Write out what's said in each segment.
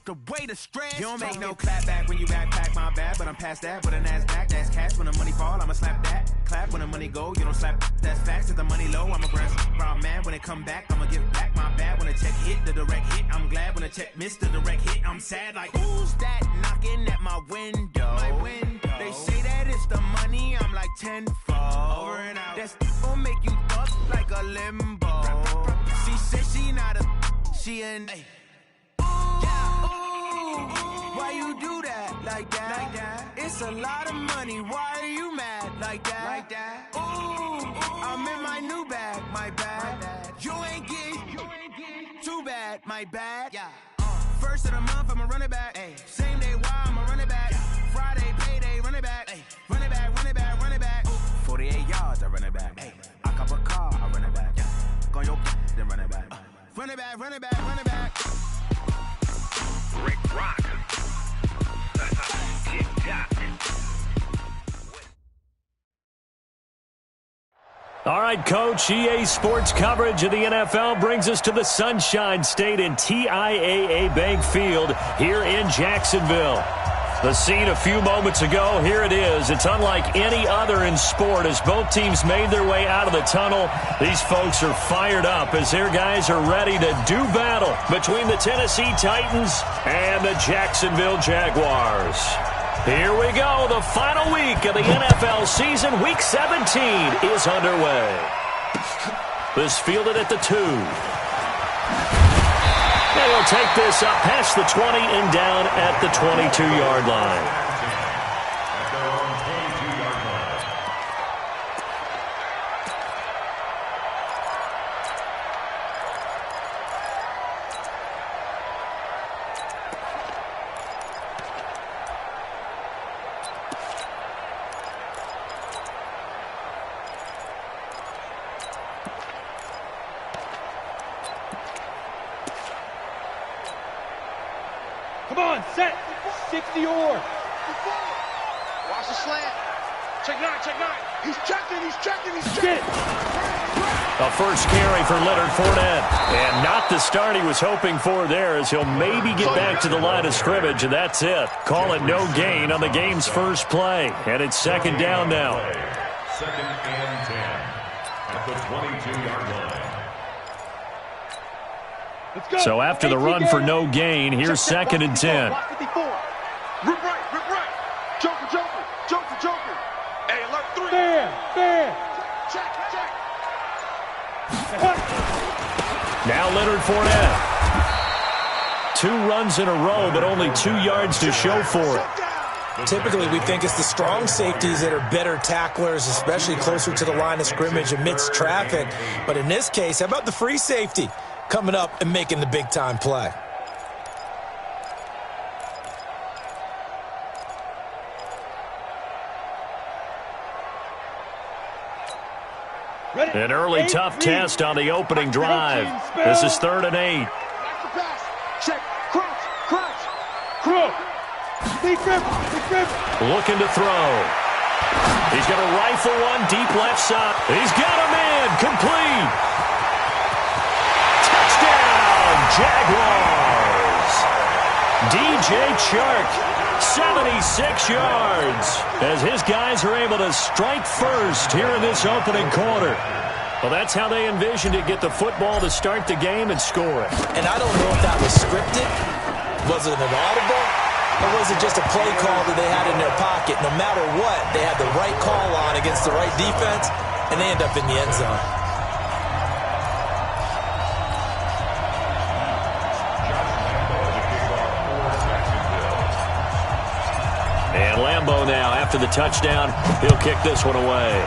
the way to stress. You don't make no clap back when you backpack, my bad, but I'm past that. With a NASDAQ, that's cash. When the money fall, I'ma slap that. Clap when the money go, you don't slap. That's facts. If the money low, I'ma grab some man. When it come back, I'ma give back my bad. When the check hit, the direct hit, I'm glad. When the check missed the direct hit, I'm sad. Like, who's that knocking at my window? They say that it's the money, I'm like tenfold. Over and out. That's gon' make you up like a limbo. She said she not a, she an. Why you do that like that? It's a lot of money. Why are you mad like that? Ooh, I'm in my new bag, my bad. You ain't getting too bad, my bad. Yeah. First of the month, I'ma run it back. Ay. Same day, why I'ma run it back. Friday, payday, run it back. Ay. Run it back, run it back, run it back. 48 yards, I run it back. Ay. I cop a car, I run it back. Yeah. Go on your then run it back. Run it back, run it back, run it back. Rick Rock. All right, Coach, EA Sports coverage of the NFL brings us to the Sunshine State in TIAA Bank Field here in Jacksonville. The scene a few moments ago, here it is. It's unlike any other in sport as both teams made their way out of the tunnel. These folks are fired up as their guys are ready to do battle between the Tennessee Titans and the Jacksonville Jaguars. Here we go. The final week of the NFL season. Week 17 is underway. This fielded at the 2. They will take this up past the 20 and down at the 22-yard line. Come on, set. 60-yard. Watch the slant. Check nine. He's checking. Get. A first carry for Leonard Fournette. And not the start he was hoping for there as he'll maybe get back to the line of scrimmage, and that's it. Call it no gain on the game's first play. And it's second down now. Second and 10 at the 22-yard line. So after the run for no gain, here's second and 10. Rip right. Joker. Hey, alert 3. Fair. Check. Now Leonard Fournette. 2 runs in a row, but only 2 yards to show for it. Typically, we think it's the strong safeties that are better tacklers, especially closer to the line of scrimmage amidst traffic. But in this case, how about the free safety coming up and making the big-time play? An early tough test on the opening drive. This is 3rd and 8. Check. Crook. Big grip. Looking to throw. He's going to rifle one deep left side. He's got him in. Complete. Touchdown, Jaguars. DJ Chark. 76 yards as his guys are able to strike first here in this opening quarter. Well, that's how they envisioned it, get the football to start the game and score it. And I don't know if that was scripted. Was it an audible? Or was it just a play call that they had in their pocket? No matter what, they had the right call on against the right defense, and they end up in the end zone. And Lambeau now, after the touchdown, he'll kick this one away.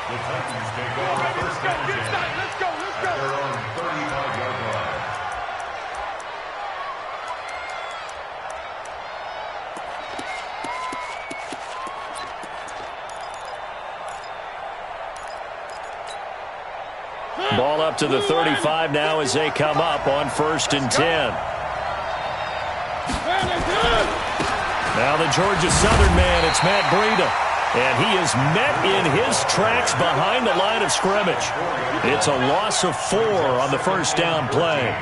The Titans take over first down. Let's go. At their own 35-yard line. Ball up to the 35 now as they come up on 1st and 10. Now the Georgia Southern man, it's Matt Breida. And he is met in his tracks behind the line of scrimmage. It's a loss of 4 on the first down play.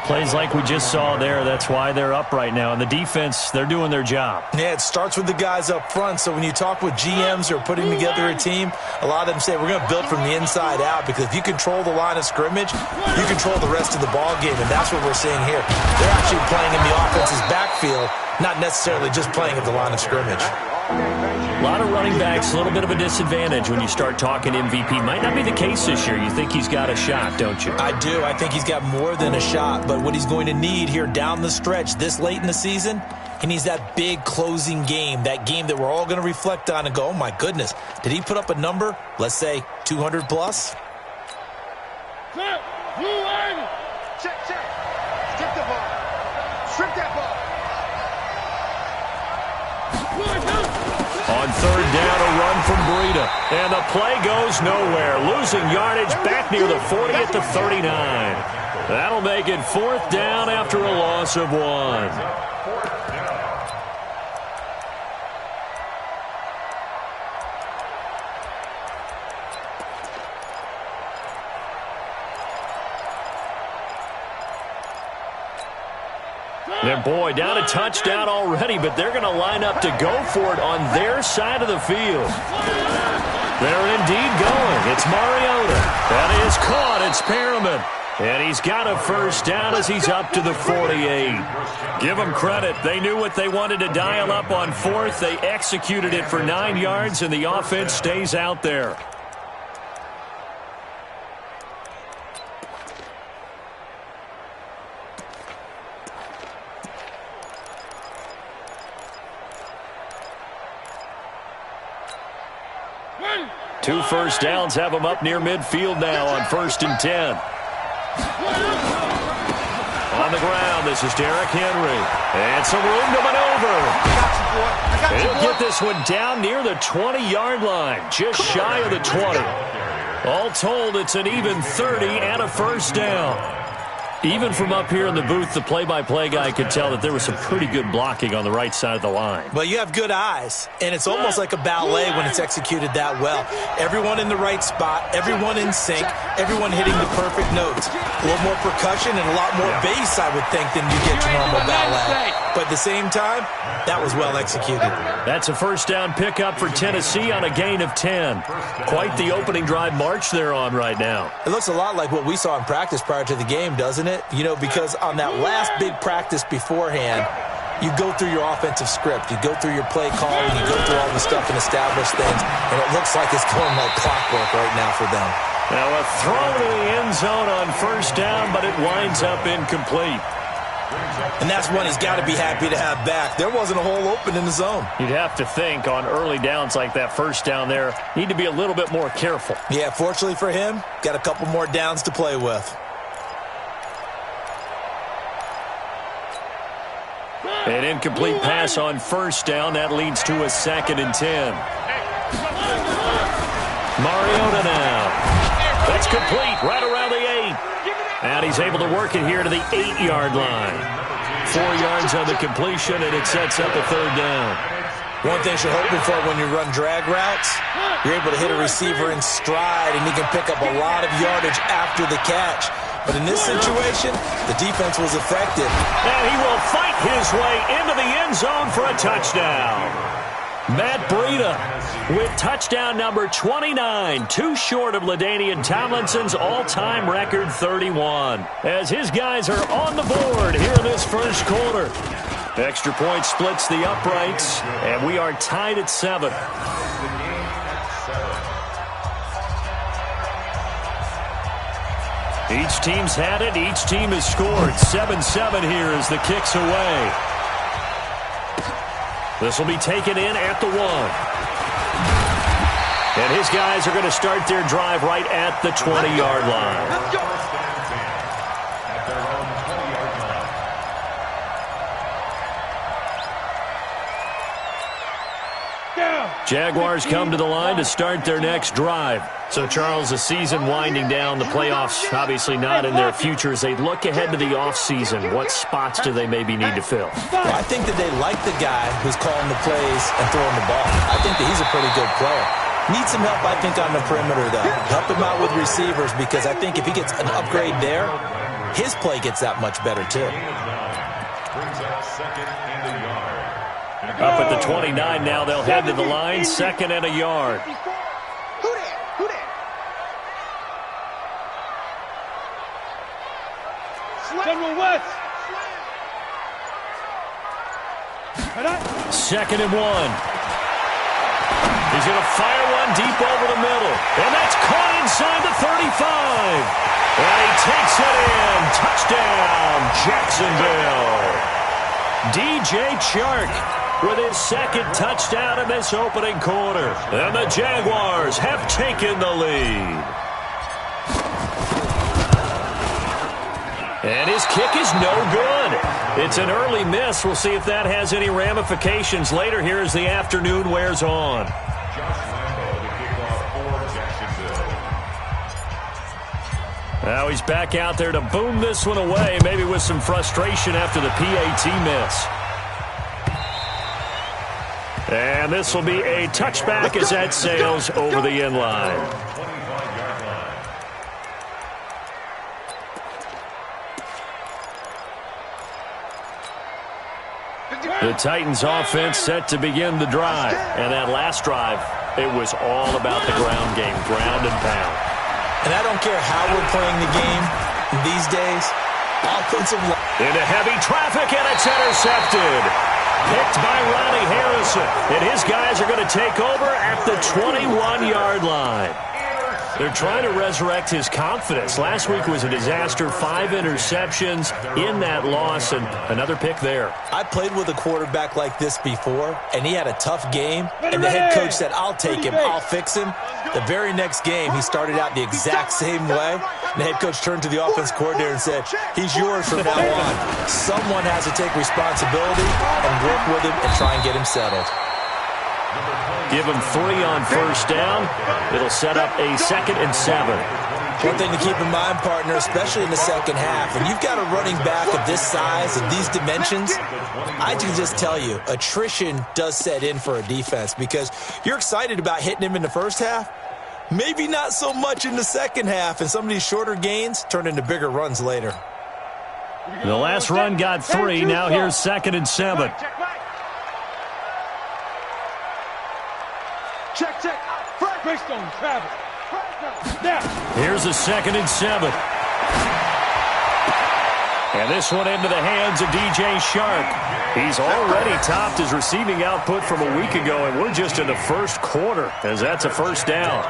Plays like we just saw there, that's why they're up right now. And the defense, they're doing their job. Yeah, it starts with the guys up front. So when you talk with GMs who are putting together a team, a lot of them say we're going to build from the inside out, because if you control the line of scrimmage, you control the rest of the ball game, and that's what we're seeing here. They're actually playing in the offense's backfield, not necessarily just playing at the line of scrimmage. A lot of running backs, a little bit of a disadvantage when you start talking MVP. Might not be the case this year. You think he's got a shot, don't you? I do. I think he's got more than a shot. But what he's going to need here down the stretch this late in the season, he needs that big closing game, that game that we're all going to reflect on and go, oh, my goodness, did he put up a number, let's say 200 plus? Check, check. Strip the ball. Strip that ball. On third down, a run from Breida. And the play goes nowhere. Losing yardage back near the 40 at the 39. That'll make it 4th down after a loss of 1. And boy, down a touchdown already, but they're going to line up to go for it on their side of the field. They're indeed going. It's Mariota. That is caught. It's Perriman. And he's got a first down as he's up to the 48. Give them credit. They knew what they wanted to dial up on 4th. They executed it for 9 yards, and the offense stays out there. Two first downs have them up near midfield now on 1st and 10. On the ground, this is Derrick Henry. And some room to maneuver. He'll get this one down near the 20-yard line, just shy of the 20. All told, it's an even 30 and a first down. Even from up here in the booth, the play-by-play guy could tell that there was some pretty good blocking on the right side of the line. Well, you have good eyes, and it's almost like a ballet when it's executed that well. Everyone in the right spot, everyone in sync, everyone hitting the perfect notes. A little more percussion and a lot more bass, I would think, than you get your normal ballet. But at the same time, that was well executed. That's a first down pickup for Tennessee on a gain of 10. Quite the opening drive march they're on right now. It looks a lot like what we saw in practice prior to the game, doesn't it? You know, because on that last big practice beforehand, you go through your offensive script, you go through your play calling, you go through all the stuff and establish things, and it looks like it's going like clockwork right now for them. Now a throw to the end zone on first down, but it winds up incomplete. And that's one he's got to be happy to have back. There wasn't a hole open in the zone. You'd have to think on early downs like that first down there, need to be a little bit more careful. Yeah, fortunately for him, got a couple more downs to play with. An incomplete pass on first down. That leads to a 2nd and 10. Mariota now. That's complete right around the 8. And he's able to work it here to the 8-yard line. 4 yards on the completion, and it sets up a 3rd down. One thing you're hoping for when you run drag routes, you're able to hit a receiver in stride, and he can pick up a lot of yardage after the catch. But in this situation, the defense was effective. And he will fight his way into the end zone for a touchdown. Matt Breida with touchdown number 29, too short of LaDainian Tomlinson's all-time record 31. As his guys are on the board here in this first quarter. Extra point splits the uprights, and we are tied at 7. Each team's had it. Each team has scored. 7-7 here as the kick's away. This will be taken in at the 1. And his guys are going to start their drive right at the 20-yard line. Let's go. Jaguars come to the line to start their next drive. So, Charles, the season winding down, the playoffs obviously not in their future. As they look ahead to the offseason, what spots do they maybe need to fill? Well, I think that they like the guy who's calling the plays and throwing the ball. I think that he's a pretty good player. Needs some help, I think, on the perimeter, though. Help him out with receivers, because I think if he gets an upgrade there, his play gets that much better, too. Up at the 29 now, they'll head to the line, 2nd and a yard. General West. 2nd and 1. He's going to fire one deep over the middle. And that's caught inside the 35. And he takes it in. Touchdown, Jacksonville. DJ Chark with his 2nd touchdown in this opening quarter. And the Jaguars have taken the lead. And his kick is no good. It's an early miss. We'll see if that has any ramifications later here as the afternoon wears on. Now he's back out there to boom this one away, maybe with some frustration after the PAT miss. And this will be a touchback as that sails over the end line. The Titans offense set to begin the drive. And that last drive, it was all about the ground game, ground and pound. And I don't care how we're playing the game these days. Offensive line. Into heavy traffic, and it's intercepted. Picked by Ronnie Harrison. And his guys are going to take over at the 21-yard line. They're trying to resurrect his confidence. Last week was a disaster. 5 interceptions in that loss, and another pick there. I played with a quarterback like this before, and he had a tough game, and the head coach said, I'll take him, I'll fix him. The very next game, he started out the exact same way, and the head coach turned to the offense coordinator and said, he's yours from now on. Someone has to take responsibility and work with him and try and get him settled. Give him 3 on first down. It'll set up a 2nd and 7. One thing to keep in mind, partner, especially in the second half, when you've got a running back of this size and these dimensions, I can just tell you, attrition does set in for a defense because you're excited about hitting him in the first half, maybe not so much in the second half, and some of these shorter gains turn into bigger runs later. The last run got 3. Now here's 2nd and 7. Check. Breakstone, travel. Now. Here's a 2nd and 7. And this one into the hands of DJ Chark. He's already topped his receiving output from a week ago, and we're just in the first quarter, as that's a first down.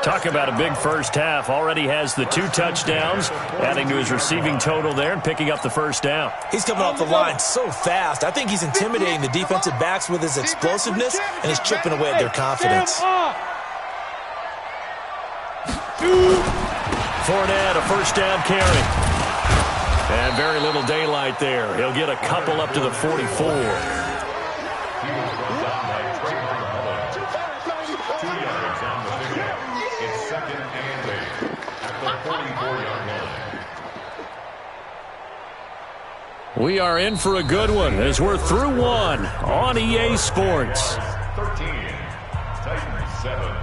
Talk about a big first half. Already has the 2 touchdowns, adding to his receiving total there and picking up the first down. He's coming off the line so fast. I think he's intimidating the defensive backs with his explosiveness, and he's chipping away at their confidence. Fournette, a first down carry. And very little daylight there. He'll get a couple up to the 44. We are in for a good one as we're through one on EA Sports. 13, Titans 7.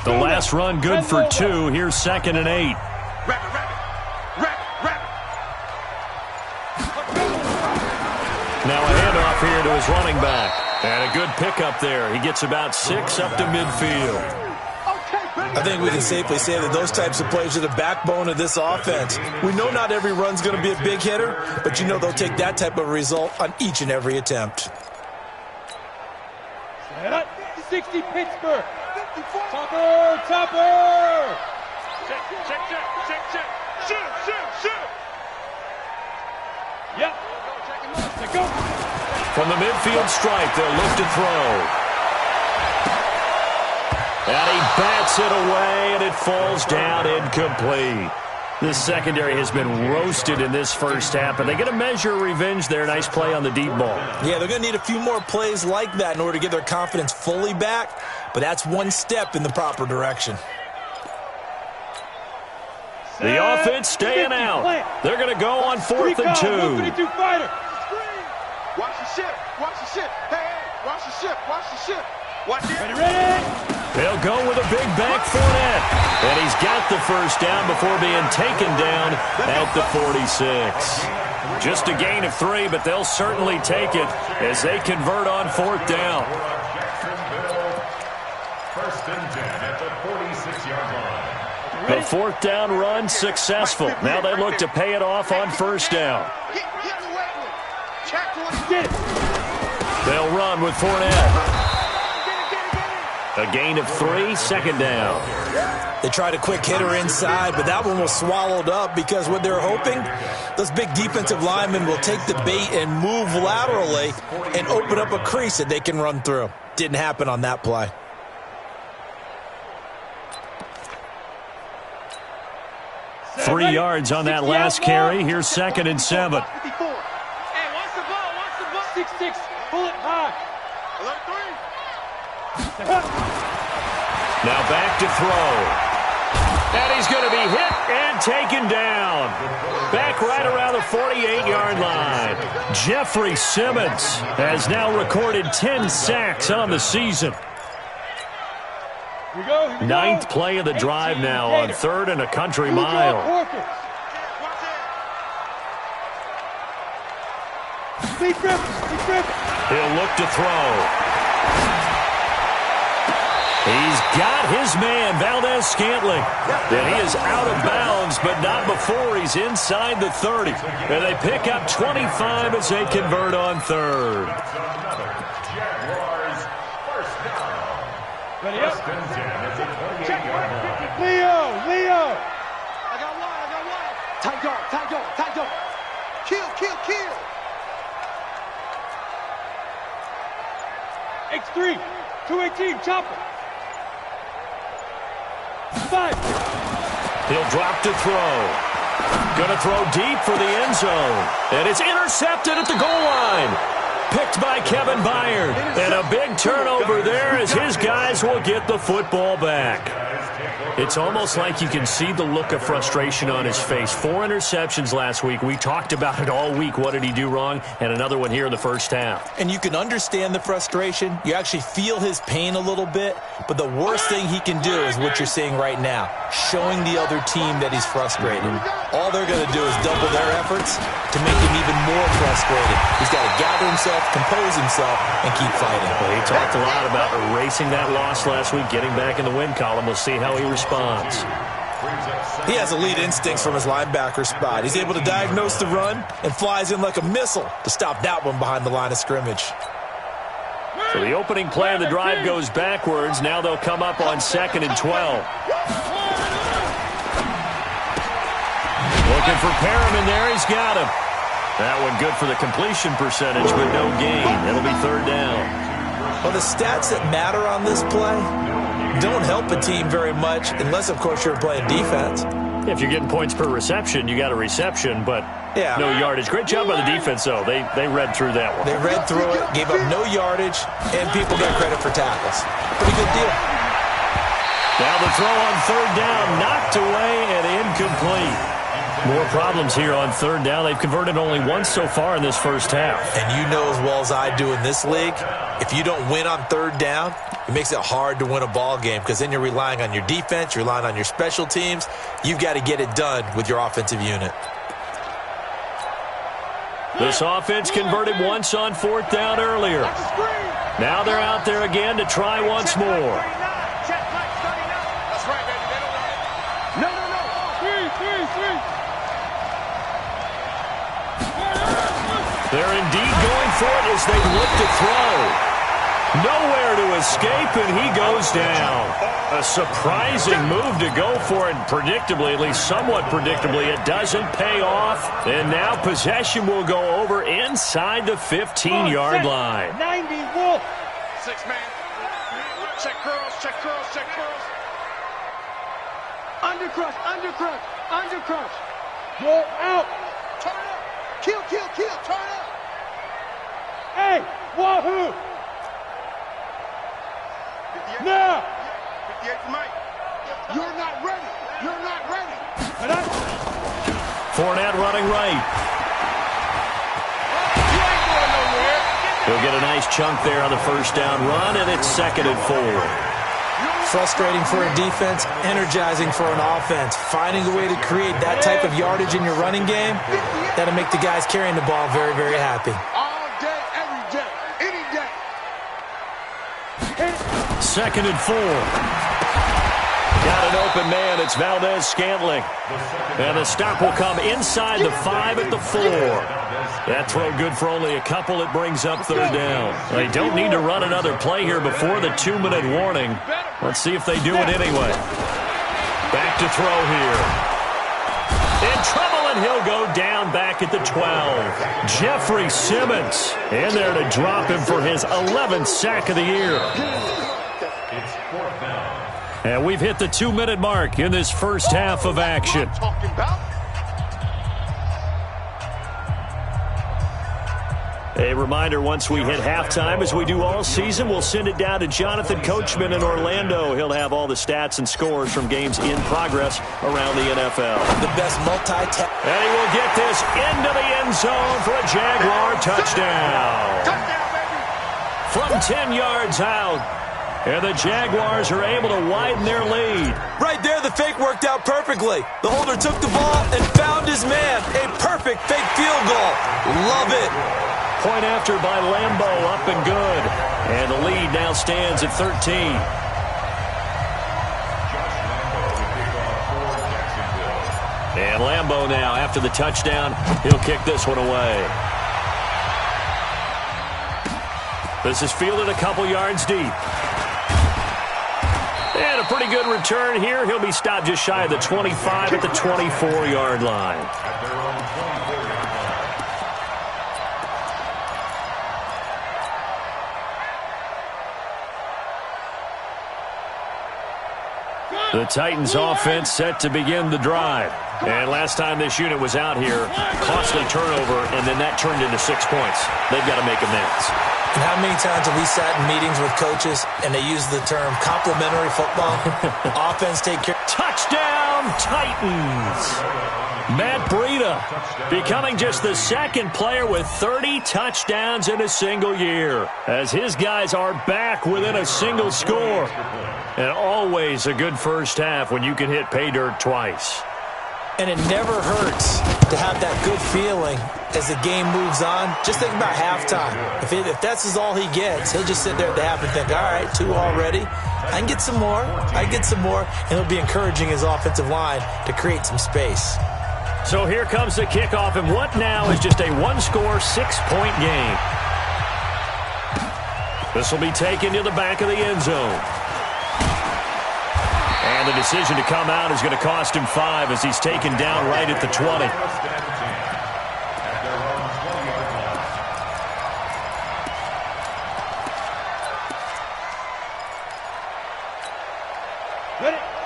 The last run good for 2. Here's 2nd and 8. Now a handoff here to his running back. And a good pickup there. He gets about 6 up to midfield. I think we can safely say that those types of plays are the backbone of this offense. We know not every run's going to be a big hitter, but you know they'll take that type of result on each and every attempt. 60 Pittsburgh. Topper! Check. Shoot! Yep. Go. From the midfield stripe, they'll look to throw. And he bats it away, and it falls down incomplete. This secondary has been roasted in this first half, and they get a measure of revenge there. Nice play on the deep ball. Yeah, they're going to need a few more plays like that in order to get their confidence fully back, but that's one step in the proper direction. The offense staying out. They're going to go on 4th and 2. Watch the ship. Watch the ship. Hey, watch the ship. Watch the ship. Watch it. Ready? They'll go with a big back Fournette. And he's got the first down before being taken down at the 46. Just a gain of 3, but they'll certainly take it as they convert on 4th down. First and 10 at the 46-yard line. The 4th down run successful. Now they look to pay it off on 1st down. They'll run with Fournette. A gain of 3, 2nd down. They tried a quick hitter inside, but that one was swallowed up because what they're hoping, those big defensive linemen will take the bait and move laterally and open up a crease that they can run through. Didn't happen on that play. Three yards on that last carry. Here's 2nd and 7. Hey, watch the ball. 6-6. Pull it high. Now back to throw. And he's going to be hit and taken down. Back right around the 48-yard line. Jeffrey Simmons has now recorded 10 sacks on the season. Here we go. 9th play of the drive now on 3rd and a country mile. He'll look to throw. He's got his man, Valdez-Scantling. And he is out of bounds, but not before he's inside the 30. And they pick up 25 as they convert on 3rd. Jaguars first down. Ready up. First and 10 at the 28-yard line. Leo. I got one. Tight dog. Kill. X3. 218. Chopper. 5. He'll drop to throw. Going to throw deep for the end zone. And it's intercepted at the goal line. Picked by Kevin Byard. And a big turnover there as his guys will get the football back. It's almost like you can see the look of frustration on his face. 4 interceptions last week. We talked about it all week. What did he do wrong? And another one here in the first half. And you can understand the frustration. You actually feel his pain a little bit. But the worst thing he can do is what you're seeing right now, showing the other team that he's frustrated. All they're going to do is double their efforts to make him even more frustrated. He's got to gather himself, compose himself, and keep fighting. Well, he talked a lot about erasing that loss last week, getting back in the win column. We'll see how he responds. He has elite instincts from his linebacker spot. He's able to diagnose the run and flies in like a missile to stop that one behind the line of scrimmage. So the opening play of the drive goes backwards. Now they'll come up on 2nd and 12. Looking for Perriman there. He's got him. That one good for the completion percentage, but no gain. It'll be 3rd down. Well, the stats that matter on this play don't help a team very much unless, of course, you're playing defense. If you're getting points per reception, you got a reception, but no yardage. Great job by the defense, though. They read through that one. They read through it, gave up no yardage, and people get credit for tackles. Pretty good deal. Now the throw on 3rd down, knocked away and incomplete. More problems here on 3rd down. They've converted only once so far in this first half. And you know as well as I do in this league, if you don't win on 3rd down, it makes it hard to win a ball game because then you're relying on your defense, you're relying on your special teams. You've got to get it done with your offensive unit. This offense converted once on 4th down earlier. Now they're out there again to try once more. They're indeed going for it as they look to throw. Nowhere to escape, and he goes down. A surprising move to go for it, and predictably, at least somewhat predictably, it doesn't pay off. And now possession will go over inside the 15-yard line. 90 Wolf. 6 man. Check curls, check curls, check curls. Undercrush, undercrush, undercrush. Go out. Turn up. Kill, kill, kill. Turn up. Hey, wahoo. 58. Now. 58 to Mike. You're not ready. You're not ready. Fournette running right. You ain't going nowhere. He'll get a nice chunk there on the first down run, and it's 2nd and 4. Frustrating for a defense, energizing for an offense. Finding a way to create that type of yardage in your running game, that'll make the guys carrying the ball very, very happy. All day, every day, any day. 2nd and 4. Got an open man. It's Valdez-Scantling. And the stop will come inside the 5 at the 4. That throw good for only a couple. It brings up 3rd down. They don't need to run another play here before the 2-minute warning. Let's see if they do it anyway. Back to throw here. In trouble, and he'll go down back at the 12. Jeffrey Simmons in there to drop him for his 11th sack of the year. It's 4th down. And we've hit the 2-minute mark in this first half of action. Talking about. A reminder, once we hit halftime, as we do all season, we'll send it down to Jonathan Coachman in Orlando. He'll have all the stats and scores from games in progress around the NFL. The best multi-tap. And he will get this into the end zone for a Jaguar touchdown. Touchdown, baby. From 10 yards out. And the Jaguars are able to widen their lead. Right there, the fake worked out perfectly. The holder took the ball and found his man. A perfect fake field goal. Love it. Point after by Lambeau, up and good. And the lead now stands at 13. And Lambeau now, after the touchdown, he'll kick this one away. This is fielded a couple yards deep. And a pretty good return here. He'll be stopped just shy of the 25 at the 24-yard line. The Titans offense set to begin the drive. And last time this unit was out here, costly turnover, and then that turned into 6 points. They've got to make amends. And how many times have we sat in meetings with coaches and they use the term complementary football? Offense take care. Touchdown, Titans! Matt Breida becoming just the second player with 30 touchdowns in a single year, as his guys are back within a single score. And always a good first half when you can hit pay dirt twice. And it never hurts to have that good feeling as the game moves on. Just think about halftime. If that's all he gets, he'll just sit there at the half and think, all right, 2 already. I can get some more. I can get some more. And he'll be encouraging his offensive line to create some space. So here comes the kickoff, and what now is just a one-score, 6-point game. This will be taken to the back of the end zone. And the decision to come out is going to cost him 5 as he's taken down right at the 20.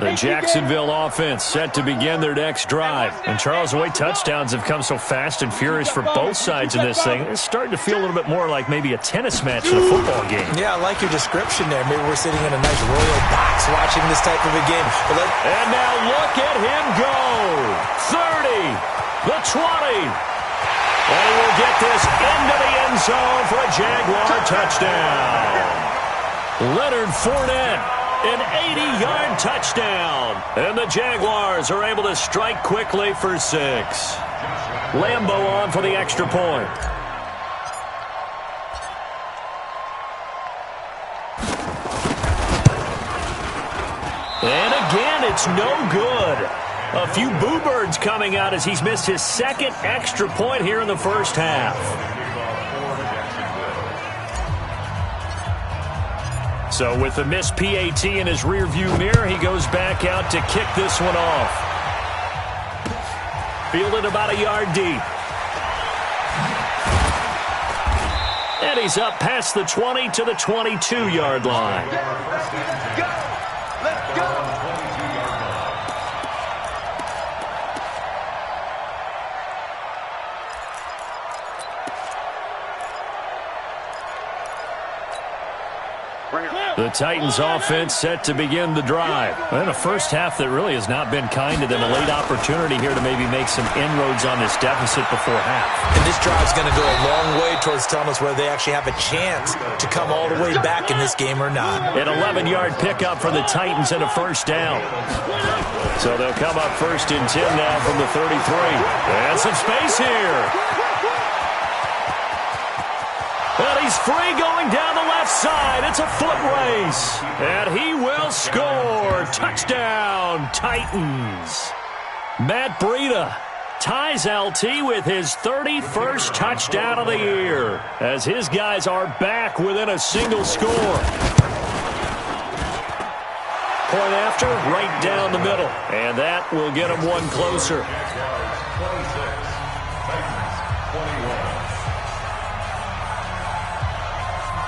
The Jacksonville offense set to begin their next drive. And Charles, the way touchdowns have come so fast and furious for both sides in this thing, it's starting to feel a little bit more like maybe a tennis match than a football game. Yeah, I like your description there. Maybe we're sitting in a nice royal box watching this type of a game. And now look at him go. 30, the 20. And he will get this into the end zone for a Jaguar touchdown. Leonard Fournette. An 80-yard touchdown. And the Jaguars are able to strike quickly for 6. Lambeau on for the extra point. And again, it's no good. A few boo birds coming out as he's missed his second extra point here in the first half. So with the missed PAT in his rearview mirror, he goes back out to kick this one off. Fielded about a yard deep. And he's up past the 20 to the 22-yard line. Let's go. The Titans offense set to begin the drive. And a first half that really has not been kind to them. A late opportunity here to maybe make some inroads on this deficit before half. And this drive's going to go a long way towards telling us whether they actually have a chance to come all the way back in this game or not. An 11-yard pickup for the Titans and a first down. So they'll come up 1st and 10 now from the 33. And some space here. And he's free going down the left side. It's a foot race. And he will score. Touchdown, Titans. Matt Breida ties LT with his 31st touchdown of the year as his guys are back within a single score. Point after, right down the middle. And that will get him one closer.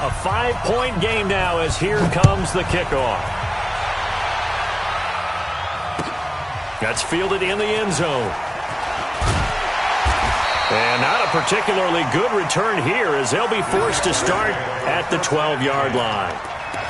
A 5-point game now as here comes the kickoff. That's fielded in the end zone. And not a particularly good return here as they'll be forced to start at the 12-yard line.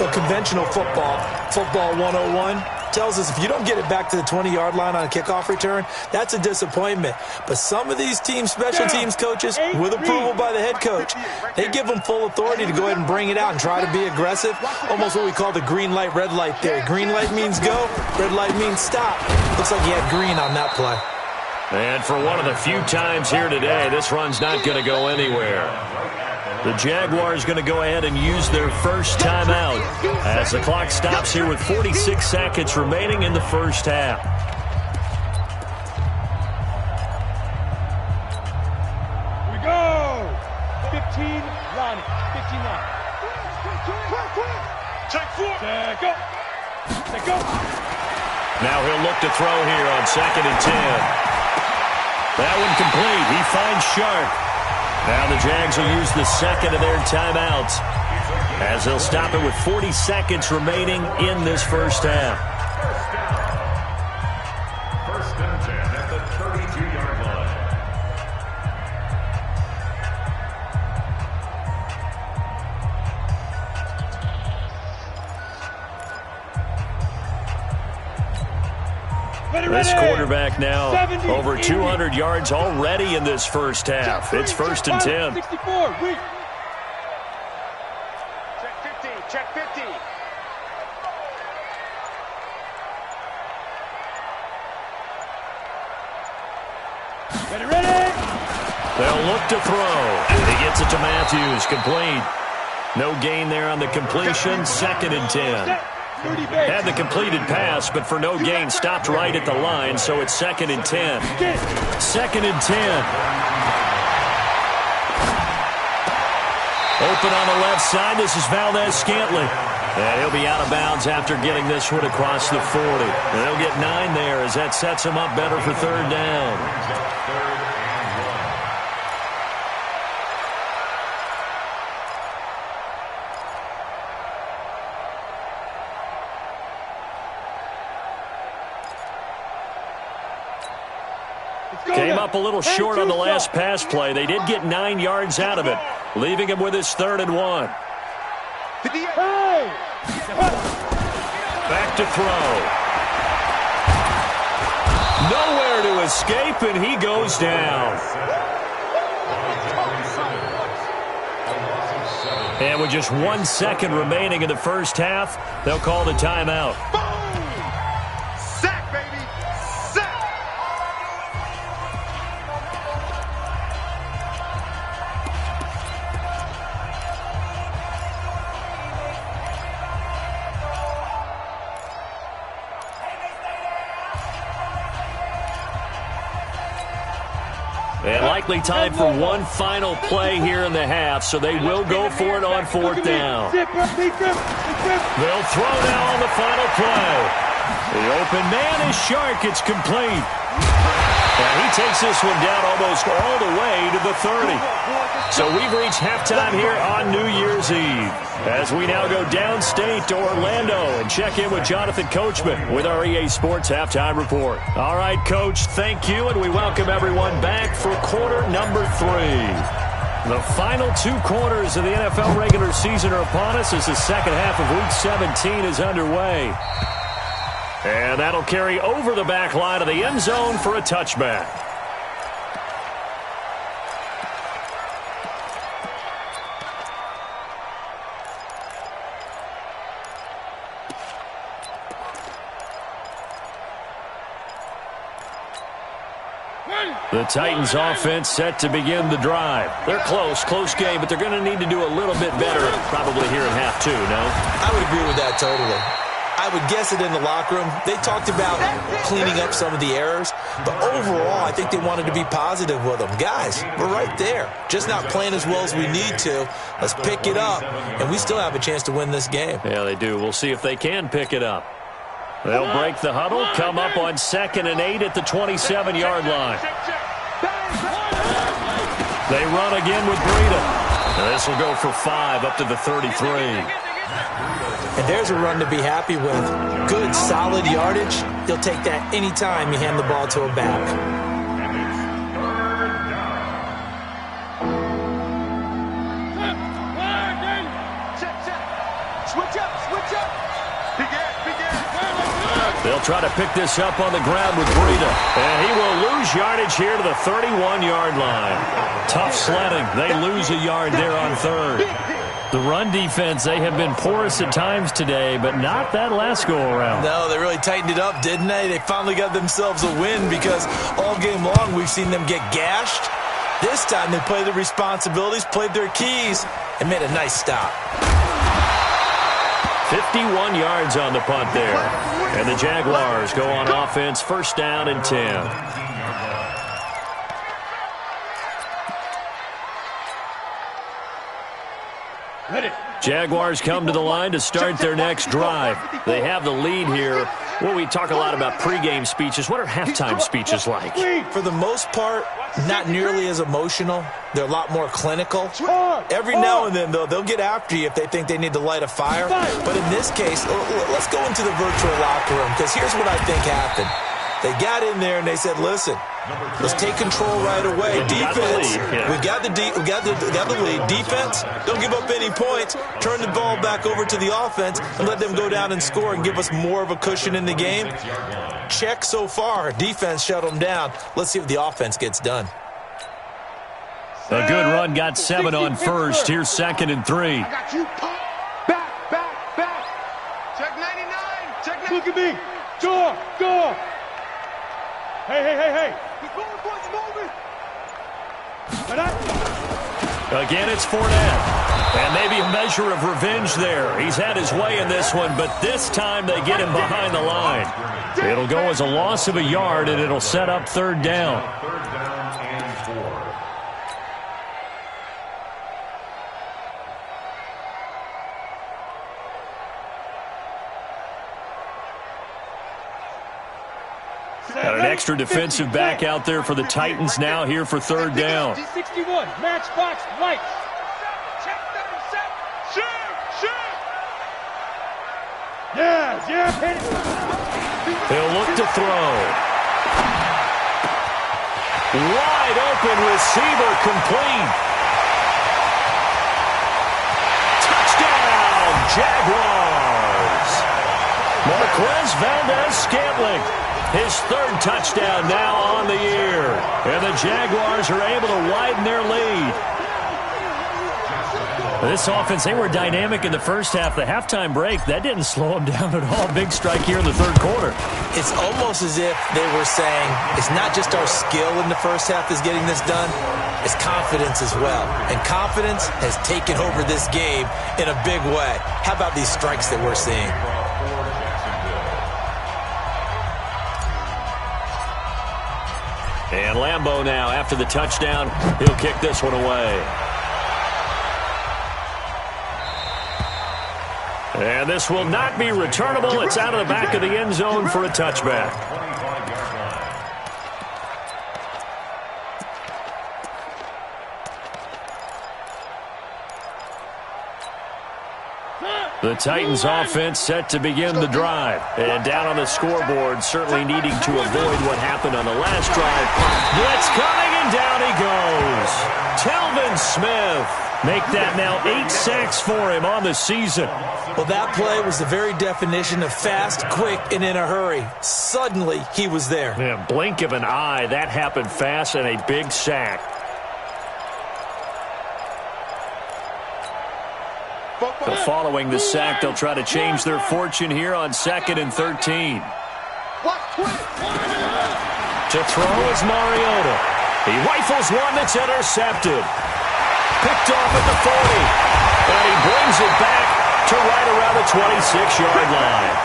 Well, conventional football 101, tells us if you don't get it back to the 20-yard line on a kickoff return, that's a disappointment. But some of these special teams coaches, with approval by the head coach, they give them full authority to go ahead and bring it out and try to be aggressive, almost what we call the green light, red light theory. Green light means go, red light means stop. Looks like he had green on that play. And for one of the few times here today, this run's not going to go anywhere. The Jaguars going to go ahead and use their first timeout as the clock stops here with 46 seconds remaining in the first half. Here we go. 15, Ronnie. 15 now. Check 4. Check go. Check go. Now he'll look to throw here on 2nd and 10. That one complete. He finds Sharp. Now the Jags will use the second of their timeouts as they'll stop it with 40 seconds remaining in this first half. 1st and 10 at the 32-yard line. This quarterback now over 200 yards already in this first half. It's 1st and 10. 64, wait. Check 50. Check 50. Ready. They'll look to throw. He gets it to Matthews, complete. No gain there on the completion, 2nd and 10. Had the completed pass, but for no gain, stopped right at the line, so it's 2nd and 10. 2nd and 10. Open on the left side, this is Valdez-Scantling. And he'll be out of bounds after getting this one across the 40. And they'll get 9 there as that sets him up better for 3rd down. Came up a little short on the last pass play. They did get 9 yards out of it, leaving him with his 3rd and 1. Back to throw. Nowhere to escape, and he goes down. And with just 1 second remaining in the first half, they'll call the timeout. Sack, baby. Sack. And likely time for one final play here in the half, so they will go for it on fourth down. They'll throw now on the final play. The open man is Shark. It's complete. And he takes this one down almost all the way to the 30. So we've reached halftime here on New Year's Eve. As we now go downstate to Orlando and check in with Jonathan Coachman with our EA Sports Halftime Report. All right, Coach, thank you, and we welcome everyone back for quarter number 3. The final 2 quarters of the NFL regular season are upon us as the second half of Week 17 is underway. And that'll carry over the back line of the end zone for a touchback. The Titans offense set to begin the drive. They're close game, but they're going to need to do a little bit better probably here in half 2, no? I would agree with that totally. I would guess it in the locker room. They talked about cleaning up some of the errors, but overall I think they wanted to be positive with them. Guys, we're right there. Just not playing as well as we need to. Let's pick it up, and we still have a chance to win this game. Yeah, they do. We'll see if they can pick it up. They'll break the huddle, come up on 2nd and 8 at the 27-yard line. They run again with Breida. This will go for 5 up to the 33. And there's a run to be happy with. Good, solid yardage. You'll take that anytime you hand the ball to a back. Switch up. They'll try to pick this up on the ground with Breida. And he will lose yardage here to the 31-yard line. Tough sledding. They lose a yard there on 3rd. The run defense, they have been porous at times today, but not that last go-around. No, they really tightened it up, didn't they? They finally got themselves a win because all game long we've seen them get gashed. This time they played their responsibilities, played their keys, and made a nice stop. 51 yards on the punt there. And the Jaguars go on offense, 1st down and 10. Jaguars come to the line to start their next drive. They have the lead here. Well, we talk a lot about pregame speeches. What are halftime speeches like? For the most part, not nearly as emotional. They're a lot more clinical. Every now and then, though, they'll get after you if they think they need to light a fire. But in this case, let's go into the virtual locker room, because here's what I think happened. They got in there and they said, listen, let's take control right away. Defense, we got the lead. Defense, don't give up any points. Turn the ball back over to the offense and let them go down and score and give us more of a cushion in the game. Check so far. Defense shut them down. Let's see if the offense gets done. A good run got 7 on 1st. Here's 2nd and 3. I got you. Back. Check 99. Check 99. Look at me. Go. Hey. He's moving. Again, it's Fournette. And maybe a measure of revenge there. He's had his way in this one, but this time they get him behind the line. It'll go as a loss of a yard, and it'll set up 3rd down. Got an extra defensive back out there for the Titans now here for 3rd down. 61, matchbox, lights. Shoot. Yeah, hit it. He'll look to throw. Wide open receiver complete. Touchdown, Jaguars. Marquez Valdez-Scantling. His 3rd touchdown now on the year. And the Jaguars are able to widen their lead. This offense, they were dynamic in the first half. The halftime break, that didn't slow them down at all. Big strike here in the 3rd quarter. It's almost as if they were saying, it's not just our skill in the first half that's getting this done, it's confidence as well. And confidence has taken over this game in a big way. How about these strikes that we're seeing? And Lambeau now, after the touchdown, he'll kick this one away. And this will not be returnable. It's out of the back of the end zone for a touchback. The Titans offense set to begin the drive. And down on the scoreboard, certainly needing to avoid what happened on the last drive. Blitz coming, and down he goes. Telvin Smith. Make that now 8 sacks for him on the season. Well, that play was the very definition of fast, quick, and in a hurry. Suddenly, he was there. Yeah, blink of an eye. That happened fast and a big sack. Following the sack, they'll try to change their fortune here on 2nd and 13. To throw is Mariota. He rifles one that's intercepted. Picked off at the 40. And he brings it back to right around the 26-yard line.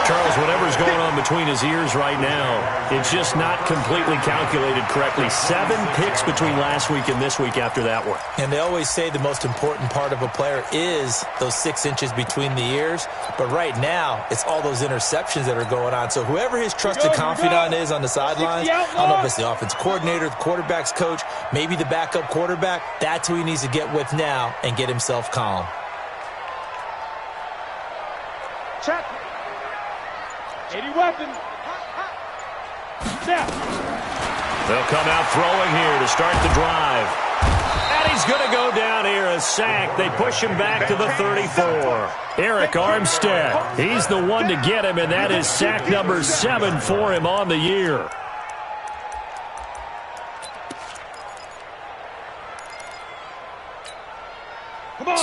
Charles, whatever's going on between his ears right now, it's just not completely calculated correctly. 7 picks between last week and this week after that one. And they always say the most important part of a player is those 6 inches between the ears. But right now, it's all those interceptions that are going on. So whoever his trusted confidant is on the sidelines, I don't know if it's the offense coordinator, the quarterback's coach, maybe the backup quarterback, that's who he needs to get with now and get himself calm. Check. 80 weapons. Snap. They'll come out throwing here to start the drive. And he's going to go down here, a sack. They push him back to the 34. Eric Armstead, he's the one to get him, and that is sack number 7 for him on the year.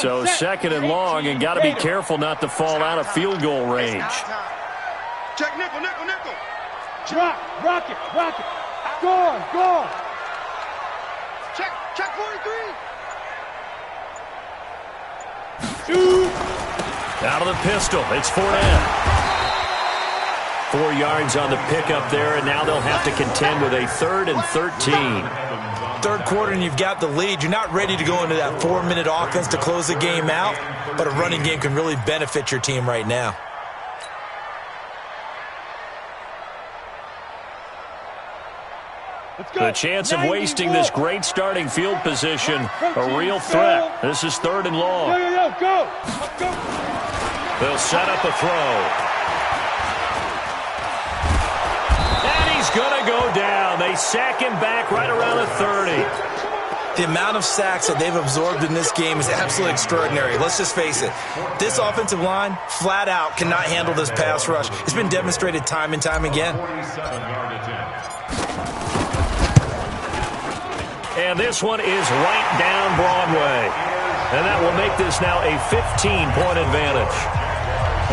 So 2nd and long, and got to be careful not to fall out of field goal range. Check nickel, nickel, nickel. Rock it. Go on. Check 43. Shoot. Out of the pistol, it's Fournette. 4 yards on the pickup there, and now they'll have to contend with a 3rd and 13. Third quarter and you've got the lead. You're not ready to go into that 4-minute offense to close the game out, but a running game can really benefit your team right now. The chance of wasting this great starting field position, a real threat. This is 3rd and long. Go. They'll set up a throw. And he's going to go down. They sack him back right around the 30. The amount of sacks that they've absorbed in this game is absolutely extraordinary. Let's just face it. This offensive line, flat out, cannot handle this pass rush. It's been demonstrated time and time again. And this one is right down Broadway. And that will make this now a 15-point advantage.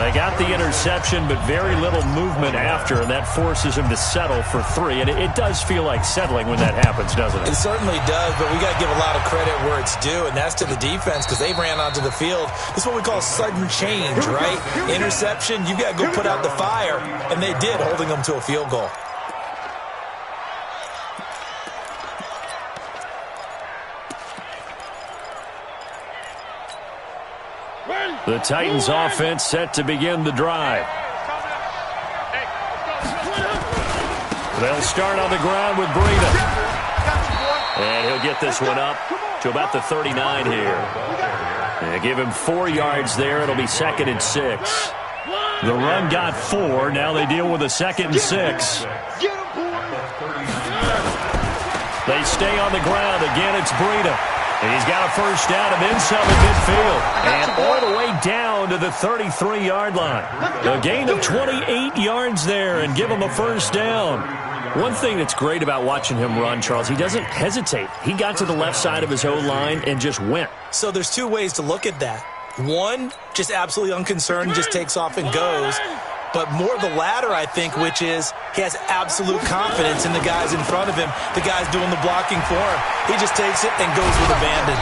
They got the interception, but very little movement after, and that forces him to settle for 3. And it does feel like settling when that happens, doesn't it? It certainly does, but we got to give a lot of credit where it's due, and that's to the defense because they ran onto the field. This is what we call sudden change, right? Interception, you got to go put out the fire, and they did, holding them to a field goal. The Titans offense set to begin the drive. They'll start on the ground with Breida. And he'll get this one up to about the 39 here. They give him 4 yards there. It'll be 2nd and 6. The run got 4. Now they deal with a 2nd and 6. They stay on the ground. Again, it's Breida. He's got a first down and then some in midfield. And all the way down to the 33-yard line. A gain of 28 yards there and give him a first down. One thing that's great about watching him run, Charles, he doesn't hesitate. He got to the left side of his O-line and just went. So there's 2 ways to look at that. One, just absolutely unconcerned, just takes off and goes. But more the latter, I think, which is he has absolute confidence in the guys in front of him, the guys doing the blocking for him. He just takes it and goes with abandon.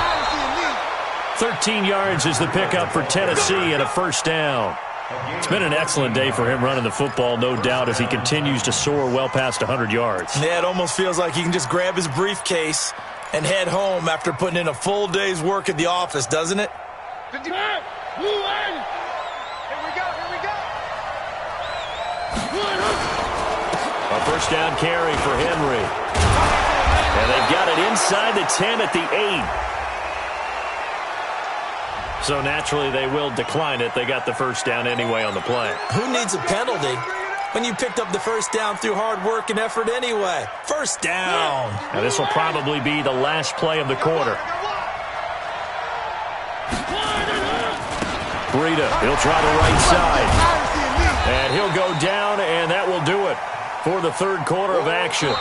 13 yards is the pickup for Tennessee and a first down. It's been an excellent day for him running the football, no doubt, as he continues to soar well past 100 yards. Yeah, it almost feels like he can just grab his briefcase and head home after putting in a full day's work at the office, doesn't it? 55, blue line. Here we go, here we go. A first down carry for Henry. And they've got it inside the 10 at the 8. So naturally they will decline it. They got the first down anyway on the play. Who needs a penalty when you picked up the first down through hard work and effort anyway? First down. Now this will probably be the last play of the quarter. Breida, he'll try the right side. And he'll go down, and that will do it for the third quarter of action.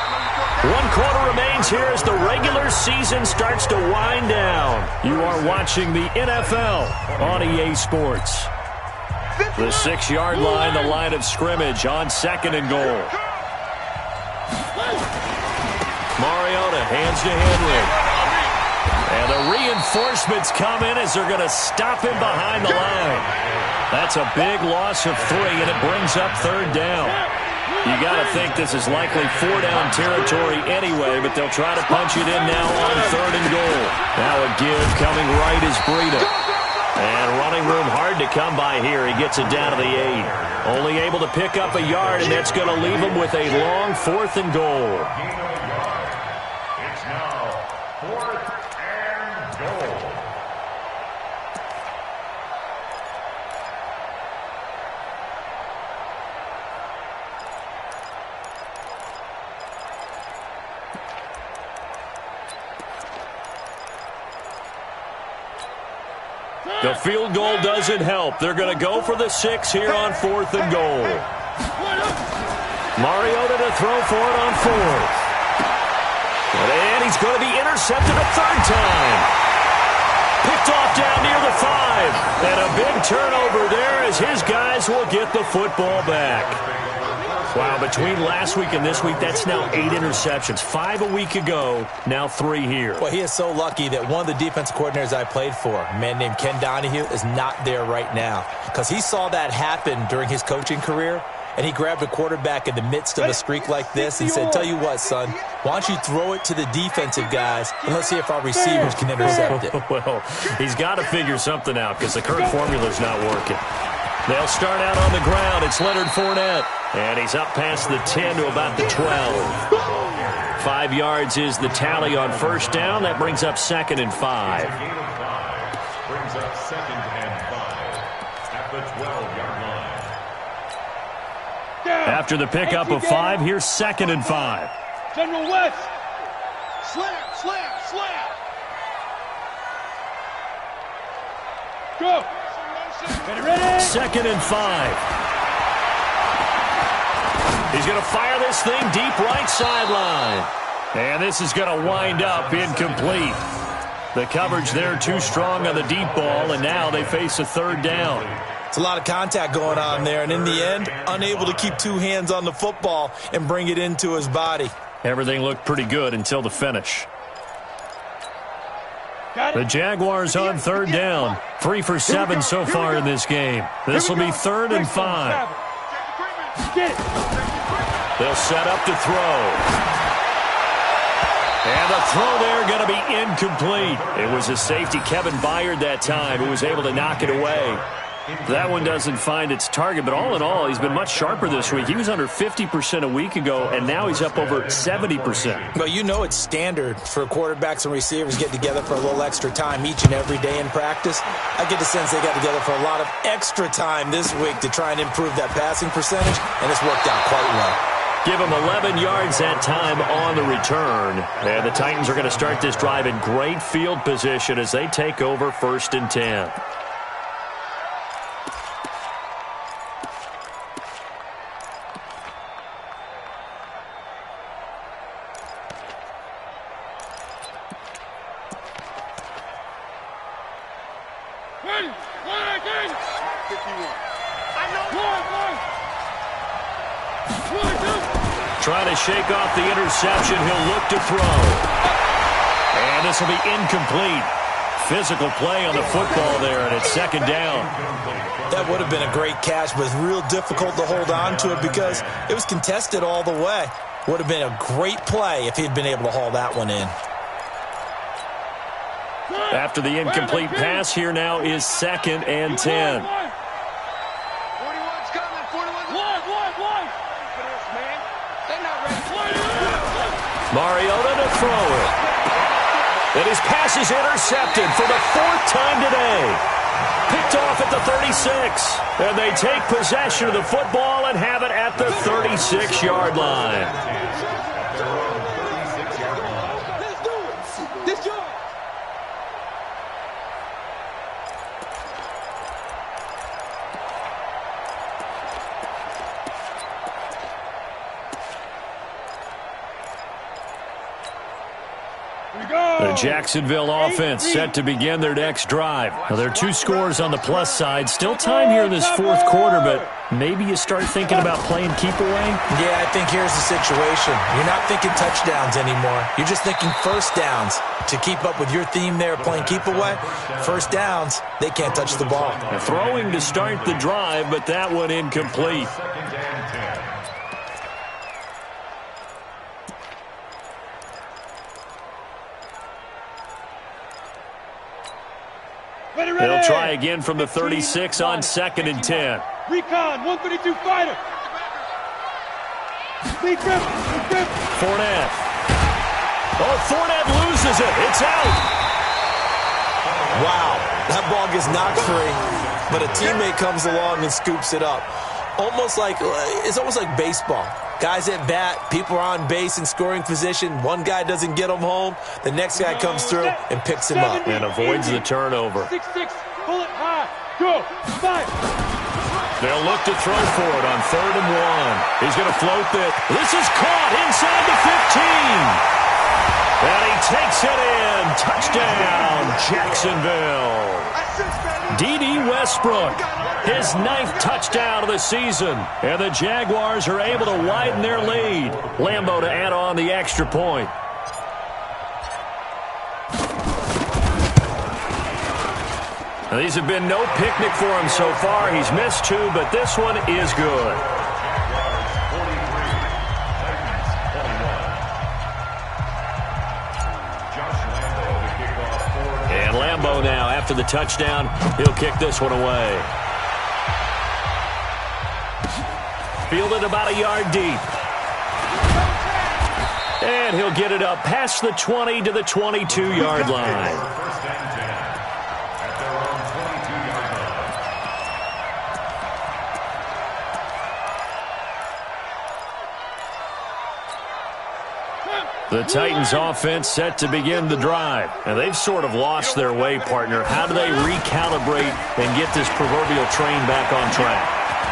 1 quarter remains here as the regular season starts to wind down. You are watching the NFL on EA Sports. The 6-yard line, the line of scrimmage on 2nd and goal. Mariota hands to Henry. And the reinforcements come in as they're going to stop him behind the line. That's a big loss of 3, and it brings up 3rd down. You got to think this is likely 4-down territory anyway, but they'll try to punch it in now on 3rd and goal. Now a give coming right is Breida. And running room hard to come by here. He gets it down to the 8. Only able to pick up a yard, and that's going to leave him with a long 4th and goal. It's now 4th and goal. The field goal doesn't help. They're going to go for the 6 here on 4th and goal. Mariota to throw for it on 4th. And he's going to be intercepted a 3rd time. Picked off down near the 5. And a big turnover there as his guys will get the football back. Wow, between last week and this week, that's now 8 interceptions. 5 a week ago, now 3 here. Well, he is so lucky that one of the defensive coordinators I played for, a man named Ken Donahue, is not there right now. Because he saw that happen during his coaching career, and he grabbed a quarterback in the midst of a streak like this and said, tell you what, son, why don't you throw it to the defensive guys, and let's see if our receivers can intercept it. Well, he's got to figure something out because the current formula's not working. They'll start out on the ground. It's Leonard Fournette. And he's up past the 10 to about the 12. 5 yards is the tally on first down. That brings up 2nd and 5. Brings up 2nd and 5 at the 12-yard line. After the pickup of 5, here's 2nd and 5. General West. Slap, slap, slap. Go. Ready? 2nd and 5. He's going to fire this thing deep right sideline. And this is going to wind up incomplete. The coverage there too strong on the deep ball, and now they face a 3rd down. It's a lot of contact going on there, and in the end, unable to keep 2 hands on the football and bring it into his body. Everything looked pretty good until the finish. The Jaguars on 3rd down. 3 for 7 so far in this game. This will be 3rd and 5. They'll set up to throw. And the throw there going to be incomplete. It was a safety, Kevin Byard, that time, who was able to knock it away. That one doesn't find its target, but all in all, he's been much sharper this week. He was under 50% a week ago, and now he's up over 70%. Well, you know it's standard for quarterbacks and receivers get together for a little extra time each and every day in practice. I get the sense they got together for a lot of extra time this week to try and improve that passing percentage, and it's worked out quite well. Give him 11 yards that time on the return. And the Titans are going to start this drive in great field position as they take over 1st and 10. Trying to shake off the interception. He'll look to throw. And this will be incomplete. Physical play on the football there, and it's 2nd down. Yeah, Yeah, it would have been a great catch, but it's real difficult to hold on to it because it was contested all the way. Would have been a great play if he'd been able to haul that one in. After the incomplete pass, here now is 2nd and 10. 41's coming. 41. They're not ready. Mariota to throw it. And his pass is intercepted for the 4th time today. Picked off at the 36. And they take possession of the football and have it at the 36-yard line. Let's do it. This yours. The Jacksonville offense set to begin their next drive. Now, there are 2 scores on the plus side. Still time here in this 4th quarter, but maybe you start thinking about playing keep away? Yeah, I think here's the situation. You're not thinking touchdowns anymore. You're just thinking first downs. To keep up with your theme there, playing keep away, first downs, they can't touch the ball. Now, throwing to start the drive, but that one incomplete. They'll try again from the 36 on 2nd and 10. Recon, 132 fighter. Fournette. Oh, Fournette loses it. It's out. Wow, that ball gets knocked free, but a teammate comes along and scoops it up. It's almost like baseball. Guys at bat, people are on base in scoring position. One guy doesn't get him home. The next guy comes through and picks him up. And avoids the turnover. 6-6, pull it high, go, 5. They'll look to throw for it on 3rd and 1. He's going to float this. This is caught inside the 15. And he takes it in. Touchdown, Jacksonville. D.D. Westbrook, his 9th touchdown of the season. And the Jaguars are able to widen their lead. Lambeau to add on the extra point. Now, these have been no picnic for him so far. He's missed 2, but this one is good. And Lambeau now, after the touchdown, he'll kick this one away. Fielded about a yard deep. And he'll get it up past the 20 to the 22-yard line. The Titans offense set to begin the drive. And they've sort of lost their way, partner. How do they recalibrate and get this proverbial train back on track?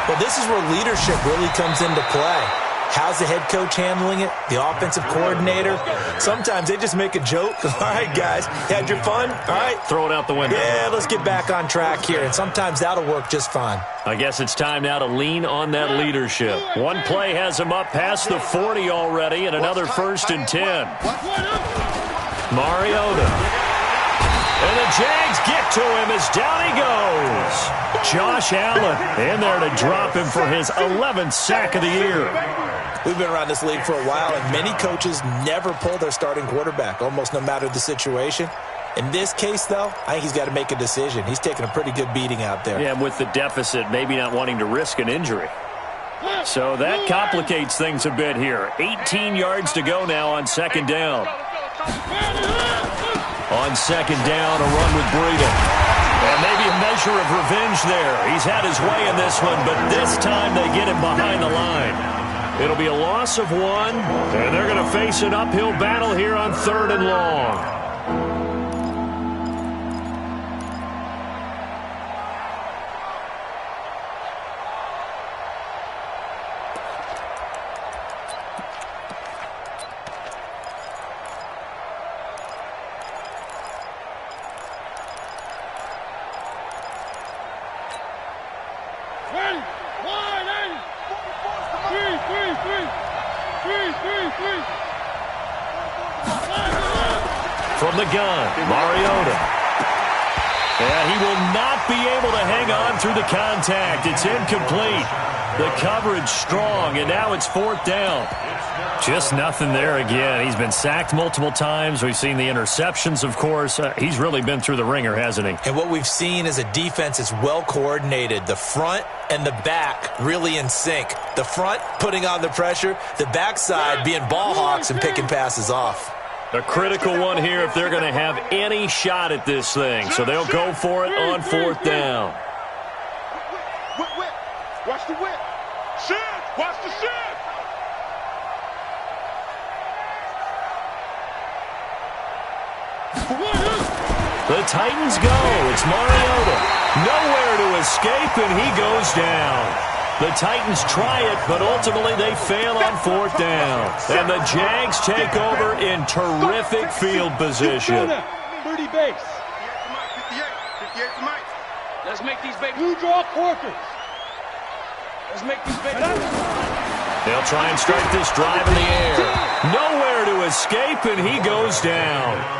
Well, this is where leadership really comes into play. How's the head coach handling it? The offensive coordinator? Sometimes they just make a joke. All right, guys, you had your fun? All right. Throw it out the window. Yeah, let's get back on track here. And sometimes that'll work just fine. I guess it's time now to lean on that leadership. One play has him up past the 40 already, and another 1st and 10. Mariota. And the Jags get to him as down he goes. Josh Allen in there to drop him for his 11th sack of the year. We've been around this league for a while, and many coaches never pull their starting quarterback, almost no matter the situation. In this case, though, I think he's got to make a decision. He's taking a pretty good beating out there. Yeah, with the deficit, maybe not wanting to risk an injury. So that complicates things a bit here. 18 yards to go now on 2nd down. On 2nd down, a run with Breida. And maybe a measure of revenge there. He's had his way in this one, but this time they get him behind the line. It'll be a loss of 1, and they're going to face an uphill battle here on 3rd and long. From the gun, Mariota. And he will not be able to hang on through the contact. It's incomplete. The coverage strong, and now it's 4th down. Just nothing there again. He's been sacked multiple times. We've seen the interceptions, of course. He's really been through the ringer, hasn't he? And what we've seen is a defense that's well coordinated. The front and the back really in sync. The front putting on the pressure, the backside being ball hawks and picking passes off. A critical one here if they're going to have any shot at this thing. So they'll go for it on 4th down. Whip. Watch the whip. Shift. Watch the shift. The Titans go. It's Mariota. Nowhere to escape, and he goes down. The Titans try it, but ultimately they fail on 4th down. And the Jags take over in terrific field position. 30 base. 58 to Mike. Let's make these big blue draw quarters. Let's make these big. They'll try and start this drive in the air. Nowhere to escape, and he goes down.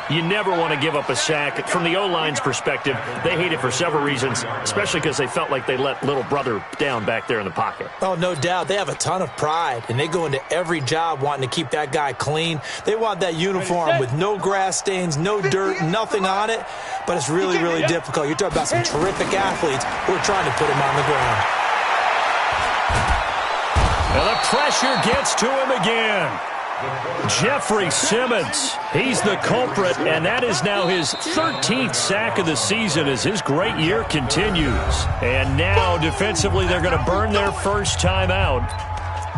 You never want to give up a sack. From the O-line's perspective, they hate it for several reasons, especially because they felt like they let little brother down back there in the pocket. Oh, no doubt. They have a ton of pride, and they go into every job wanting to keep that guy clean. They want that uniform with no grass stains, no dirt, nothing on it, but it's really, really difficult. You're talking about some terrific athletes who are trying to put him on the ground. And the pressure gets to him again. Jeffrey Simmons, he's the culprit, and that is now his 13th sack of the season as his great year continues. And now, defensively, they're going to burn their first time out.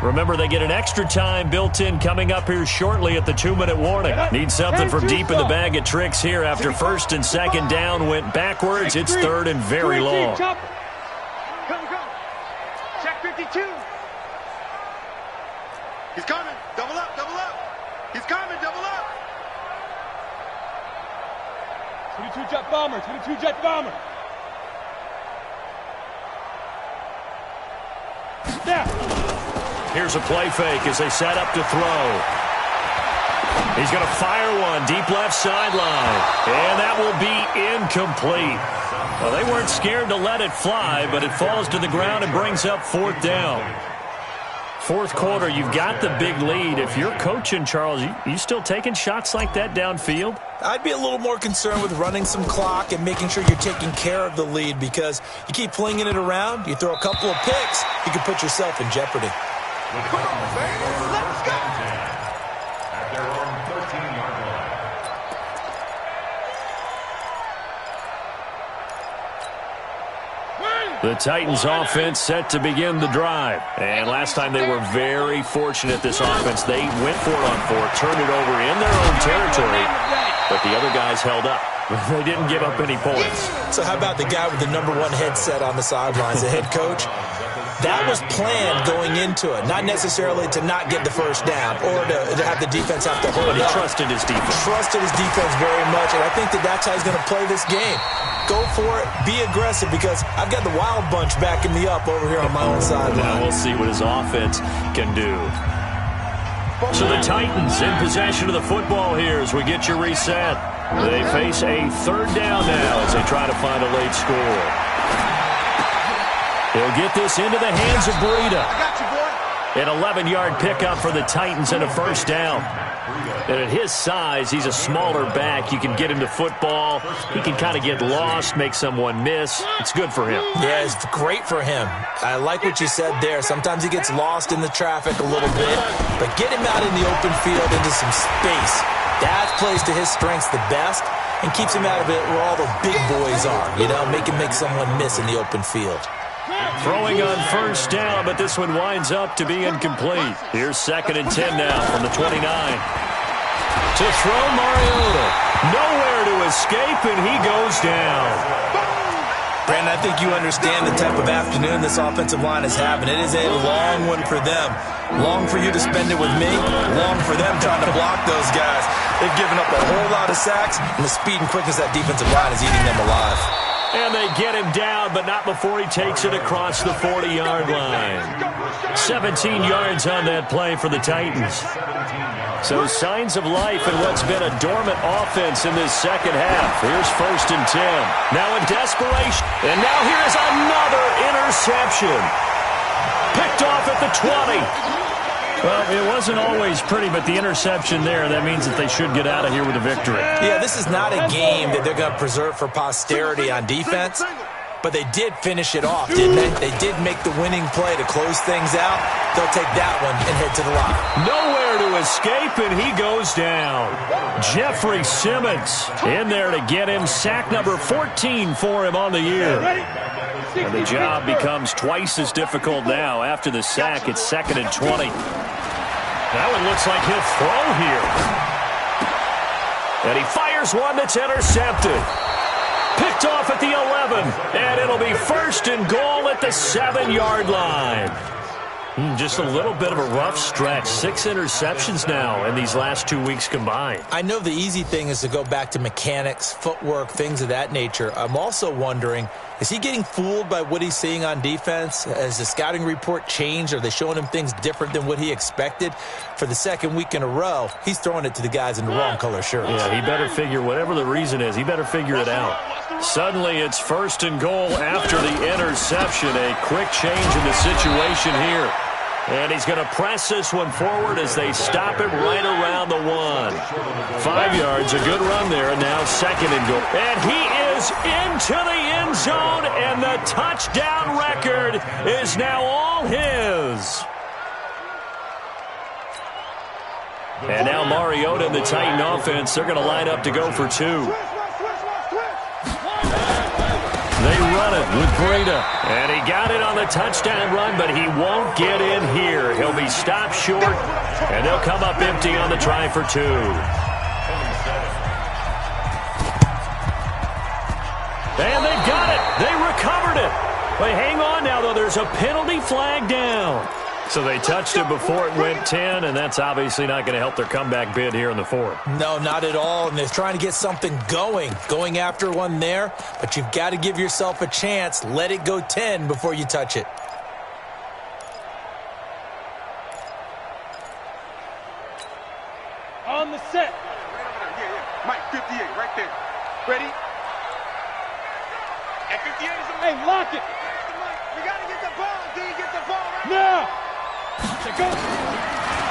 Remember, they get an extra time built in coming up here shortly at the 2-minute warning. Need something from deep in the bag of tricks here after 1st and 2nd down went backwards. It's 3rd and very long. Go. Check 52. He's coming. Double up. He's coming. Double up. 22 jet bomber. 22 jet bomber. Snap. Here's a play fake as they set up to throw. He's going to fire one deep left sideline. And that will be incomplete. Well, they weren't scared to let it fly, but it falls to the ground and brings up 4th down. 4th quarter, you've got the big lead. If you're coaching, Charles, you still taking shots like that downfield? I'd be a little more concerned with running some clock and making sure you're taking care of the lead, because you keep flinging it around, you throw a couple of picks, you can put yourself in jeopardy. Come on, man. Let's go. At their own 13-yard line. The Titans offense set to begin the drive. And last time they were very fortunate, this offense. They went for it on 4th, turned it over in their own territory, but the other guys held up. They didn't give up any points. So how about the guy with the #1 headset on the sidelines, the head coach? That was planned going into it, not necessarily to not get the first down or to have the defense have to hold But he up. trusted his defense. Trusted his defense very much, and I think that's how he's going to play this game. Go for it, be aggressive, because I've got the wild bunch backing me up over here on my own sideline. Now we'll see what his offense can do. So the Titans in possession of the football here as we get you reset. They face a 3rd down now as they try to find a late score. He'll get this into the hands of Breida. I got you, boy. An 11-yard pickup for the Titans and a 1st down. And at his size, he's a smaller back. You can get him to football. He can kind of get lost, make someone miss. It's good for him. Yeah, it's great for him. I like what you said there. Sometimes he gets lost in the traffic a little bit, but get him out in the open field into some space. That plays to his strengths the best and keeps him out of it where all the big boys are. You know, make him make someone miss in the open field. Throwing on 1st down, but this one winds up to be incomplete. Here's 2nd and 10 now from the 29. To throw Mariota. Nowhere to escape, and he goes down. Brandon, I think you understand the type of afternoon this offensive line is having. It is a long one for them. Long for you to spend it with me. Long for them trying to block those guys. They've given up a whole lot of sacks, and the speed and quickness of that defensive line is eating them alive. And they get him down, but not before he takes it across the 40-yard line. 17 yards on that play for the Titans. So signs of life in what's been a dormant offense in this second half. Here's 1st and 10. Now in desperation. And now here's another interception. Picked off at the 20. Well, it wasn't always pretty, but the interception there, that means that they should get out of here with a victory. Yeah, this is not a game that they're going to preserve for posterity on defense, but they did finish it off, didn't they? They did make the winning play to close things out. They'll take that one and head to the locker. Nowhere to escape, and he goes down. Jeffrey Simmons in there to get him. Sack number 14 for him on the year. And the job becomes twice as difficult now. After the sack, it's 2nd and 20. Now it looks like he'll throw here. And he fires one that's intercepted. Picked off at the 11. And it'll be 1st and goal at the 7-yard line. Just a little bit of a rough stretch. 6 interceptions now in these last 2 weeks combined. I know the easy thing is to go back to mechanics, footwork, things of that nature. I'm also wondering, is he getting fooled by what he's seeing on defense? Has the scouting report changed? Are they showing him things different than what he expected? For the 2nd week in a row, he's throwing it to the guys in the wrong color shirts. Yeah, he better figure, whatever the reason is, he better figure it out. Suddenly it's 1st and goal after the interception. A quick change in the situation here. And he's going to press this one forward as they stop it right around the 1. 5 yards, a good run there, and now 2nd and goal. And he is into the end zone, and the touchdown record is now all his. And now Mariota and the Titan offense, they're going to line up to go for 2. They run it with Breida. And he got it on the touchdown run, but he won't get in here. He'll be stopped short, and they'll come up empty on the try for 2. And they've got it. They recovered it. But hang on now, though. There's a penalty flag down. So they touched it before it went 10, and that's obviously not going to help their comeback bid here in the 4th. No, not at all, and they're trying to get something going after one there, but you've got to give yourself a chance. Let it go 10 before you touch it. On the set. Yeah. Mike, 58, right there. Ready? At 58 is a... Hey, lock it. We got to get the ball. Do you get the ball right Now. Go.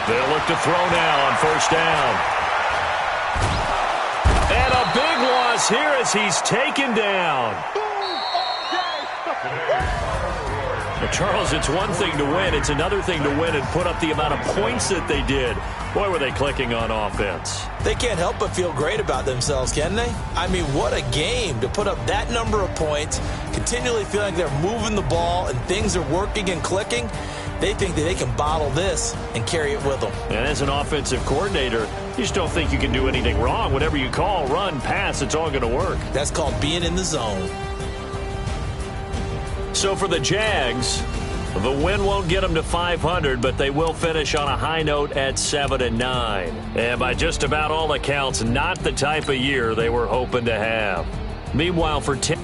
They'll look to throw now on 1st down. And a big loss here as he's taken down. Well, Charles, it's one thing to win. It's another thing to win and put up the amount of points that they did. Boy, were they clicking on offense. They can't help but feel great about themselves, can they? I mean, what a game to put up that number of points, continually feeling like they're moving the ball and things are working and clicking. They think that they can bottle this and carry it with them. And as an offensive coordinator, you just don't think you can do anything wrong. Whatever you call, run, pass, it's all going to work. That's called being in the zone. So for the Jags, the win won't get them to 500, but they will finish on a high note at 7-9. And by just about all accounts, not the type of year they were hoping to have. Meanwhile, for 10.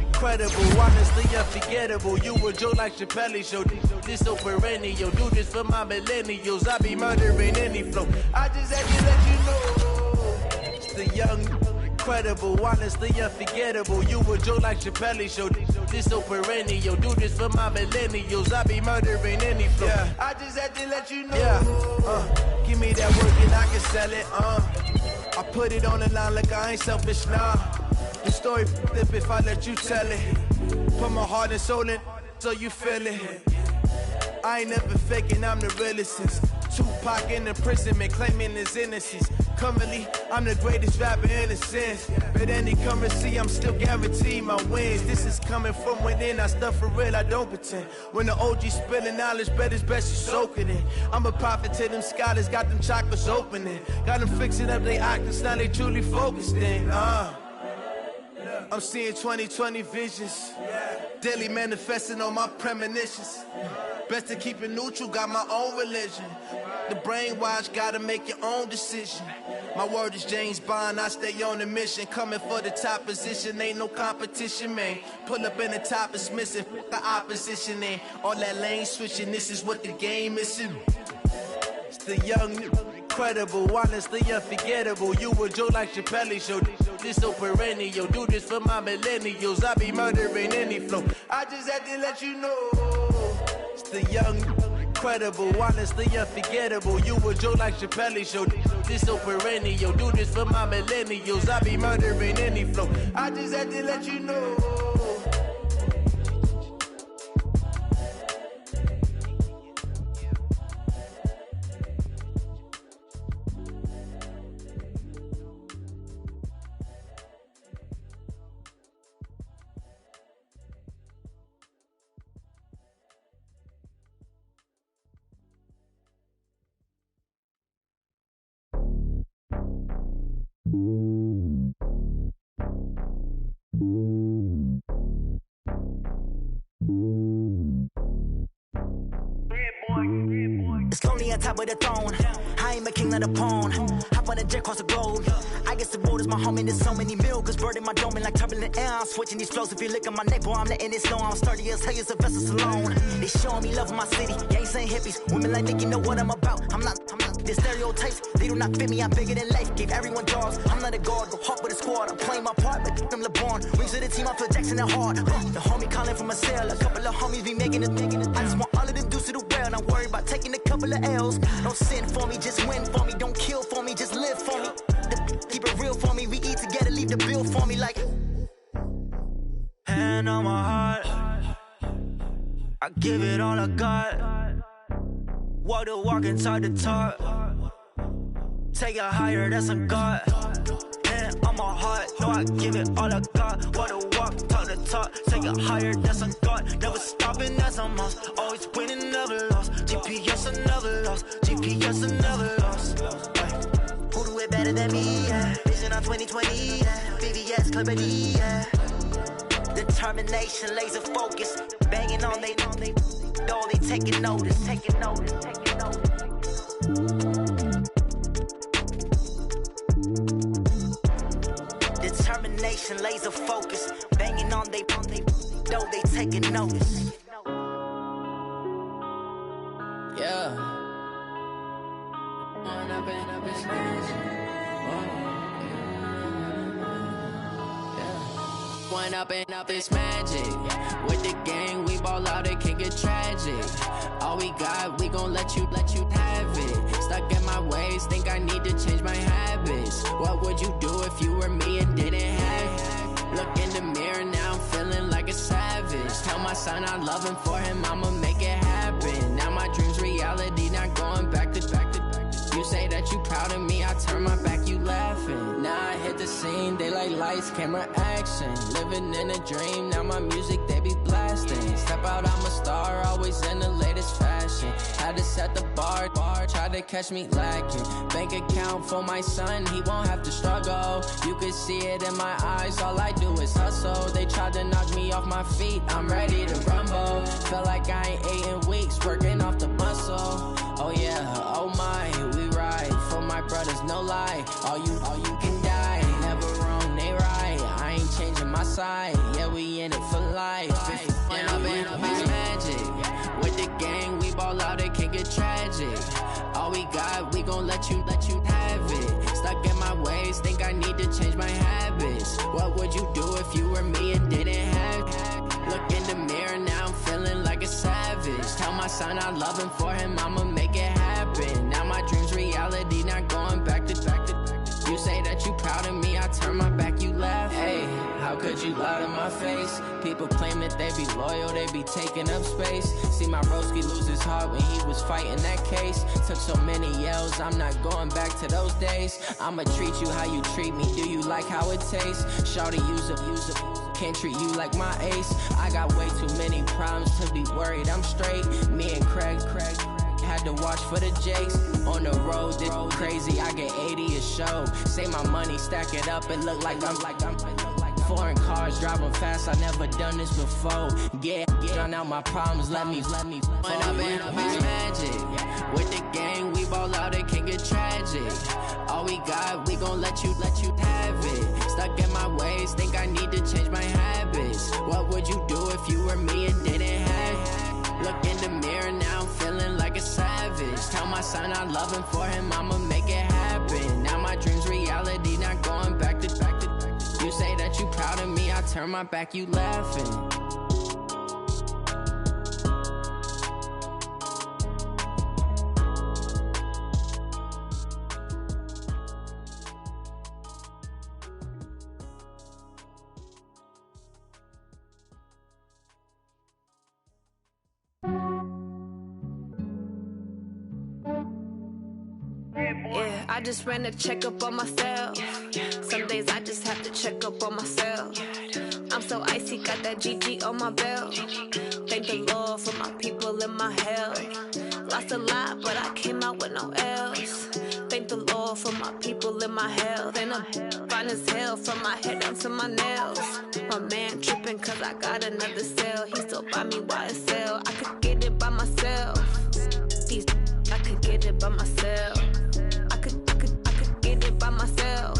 Incredible, honestly unforgettable. You were Joe like Chappelle show. This so perennial. Do this for my millennials. I be murdering any flow. I just had to let you know. It's the young, incredible, honestly unforgettable. You were Joe like Chappelle show. This so perennial. Do this for my millennials. I be murdering any flow. Yeah. I just had to let you know. Yeah. Give me that work and I can sell it. I put it on the line like I ain't selfish, nah. The story flip if I let you tell it. Put my heart and soul in so you feel it. I ain't never faking, I'm the realest since Tupac in imprisonment, claiming his innocence. Currently, I'm the greatest rapper in a sense. But any currency, I'm still guaranteed my wins. This is coming from within, I stuff for real, I don't pretend. When the OG spilling knowledge, bet it's best you soak it in. I'm a prophet to them scholars, got them chakras opening. Got them fixing up they octaves, now they truly focused in. I'm seeing 2020 visions. Daily manifesting on my premonitions. Best to keep it neutral, got my own religion. The brainwash, gotta make your own decision. My word is James Bond, I stay on the mission. Coming for the top position, ain't no competition, man. Pull up in the top, it's missing, the opposition ain't. All that lane switching, this is what the game is. It's the young, incredible, honestly unforgettable. You a Joe like Chappelle show. This so perennial, do this for my millennials. I be murdering any flow. I just had to let you know. It's the young, incredible, honestly unforgettable. You a Joe like Chappelle show. This so perennial, do this for my millennials. I be murdering any flow. I just had to let you know. It's lonely on top of the throne. I ain't a king of the pawn. Hop on a jet across the globe. I guess the road is my home and there's so many milkers bird in my dome and like turbulent air. I'm switching these flows. If you look at my neck, boy, I'm letting it slow. I'm sturdy as hell, as a vessel alone. They showing me love in my city. Gangs ain't hippies. Women like Nick, you know what I'm about. I'm not. The stereotypes, they do not fit me. I'm bigger than life. Gave everyone jobs. I'm not a guard, go hard with a squad. I'm playing my part, but I'm LeBron. Wings of the team, I feel Jackson and hard. The homie calling from a cell. A couple of homies be making it. I just want all of them dudes to do well. Not worry about taking a couple of L's. Don't sin for me, just win for me. Don't kill for me, just live for me. Keep it real for me. We eat together, leave the bill for me like. Hand on my heart, I give it all I got. Walk the walk and talk the talk. Take it higher, that's a God. Hand on my heart, no, I give it all I got. Walk the walk, talk the talk. Take it higher, that's a God. Never stopping, that's a must. Always winning, never lost. GPS, I never lost. GPS, I never lost. Who do it better than me? Yeah. Vision on 2020. Yeah. VVS, Clarity. Yeah. Determination, laser focus. Banging on they though they taking notice. Taking notice. Taking notice. Determination, laser focus. Banging on they though they taking notice. Yeah. One up and up is magic. With the gang, we ball out, it can get tragic. All we got, we gon' let you have it. Stuck in my ways, think I need to change my habits. What would you do if you were me and didn't have it? Look in the mirror, now I'm feeling like a savage. Tell my son I love him, for him I'ma make it happen. Now my dream's reality, not going back to. You say that you proud of me, I turn my back, you laughing. Now I hit the scene, they like lights, camera, action. Living in a dream, now my music, they be blasting. Step out, I'm a star, always in the latest fashion. Had to set the bar, try to catch me lacking. Bank account for my son, he won't have to struggle. You can see it in my eyes, all I do is hustle. They tried to knock me off my feet, I'm ready to rumble. Felt like I ain't ate in weeks, working off the muscle. Oh yeah, oh my, we ride for my brothers, no lie. All you can die, never wrong, they right. I ain't changing my side, yeah, we in it for life. When up and up is magic. With the gang, we ball out, it can get tragic. All we got, we gon' let you have it. Stuck in my ways, think I need to change my habits. What would you do if you were me and didn't have it? Look in the mirror, now I'm feeling like a savage. Tell my son I love him, for him I'ma make it happen. Now my dream's reality, not going back to. You say that you proud of me, I turn my back, you laugh. Hey, how could you lie to my face? People claim that they be loyal, they be taking up space. See my broski lose his heart when he was fighting that case. Took so many yells, I'm not going back to those days. I'ma treat you how you treat me, do you like how it tastes? Shawty, use up. Can't treat you like my ace. I got way too many problems to be worried, I'm straight. Me and Craig had to watch for the Jakes. On the road, this crazy, I get 80 a show. Say my money, stack it up, and look like I'm Foreign cars, driving fast, I never done this before. Get drown out my problems, let me. When I've been magic. With the gang, we ball out, it can get tragic. All we got, we gon' let you have it. Stuck in my ways, think I need to change my habits. What would you do if you were me and didn't have it? Look in the mirror, now I'm feeling like a savage. Tell my son I love him, for him I'ma make it happen. Now my dream's reality, not going back to. You say that you proud of me, I turn my back, you laughing. Yeah, I just ran a checkup on myself. Some days I just have to check up on myself. I'm so icy, got that GG on my belt. Thank the Lord for my people and my health. Lost a lot, but I came out with no L's. Thank the Lord for my people and my health. And I'm fine as hell from my head down to my nails. My man tripping cause I got another cell. He still buy me YSL. I could get it by myself. I could get it by myself. I could get it by myself.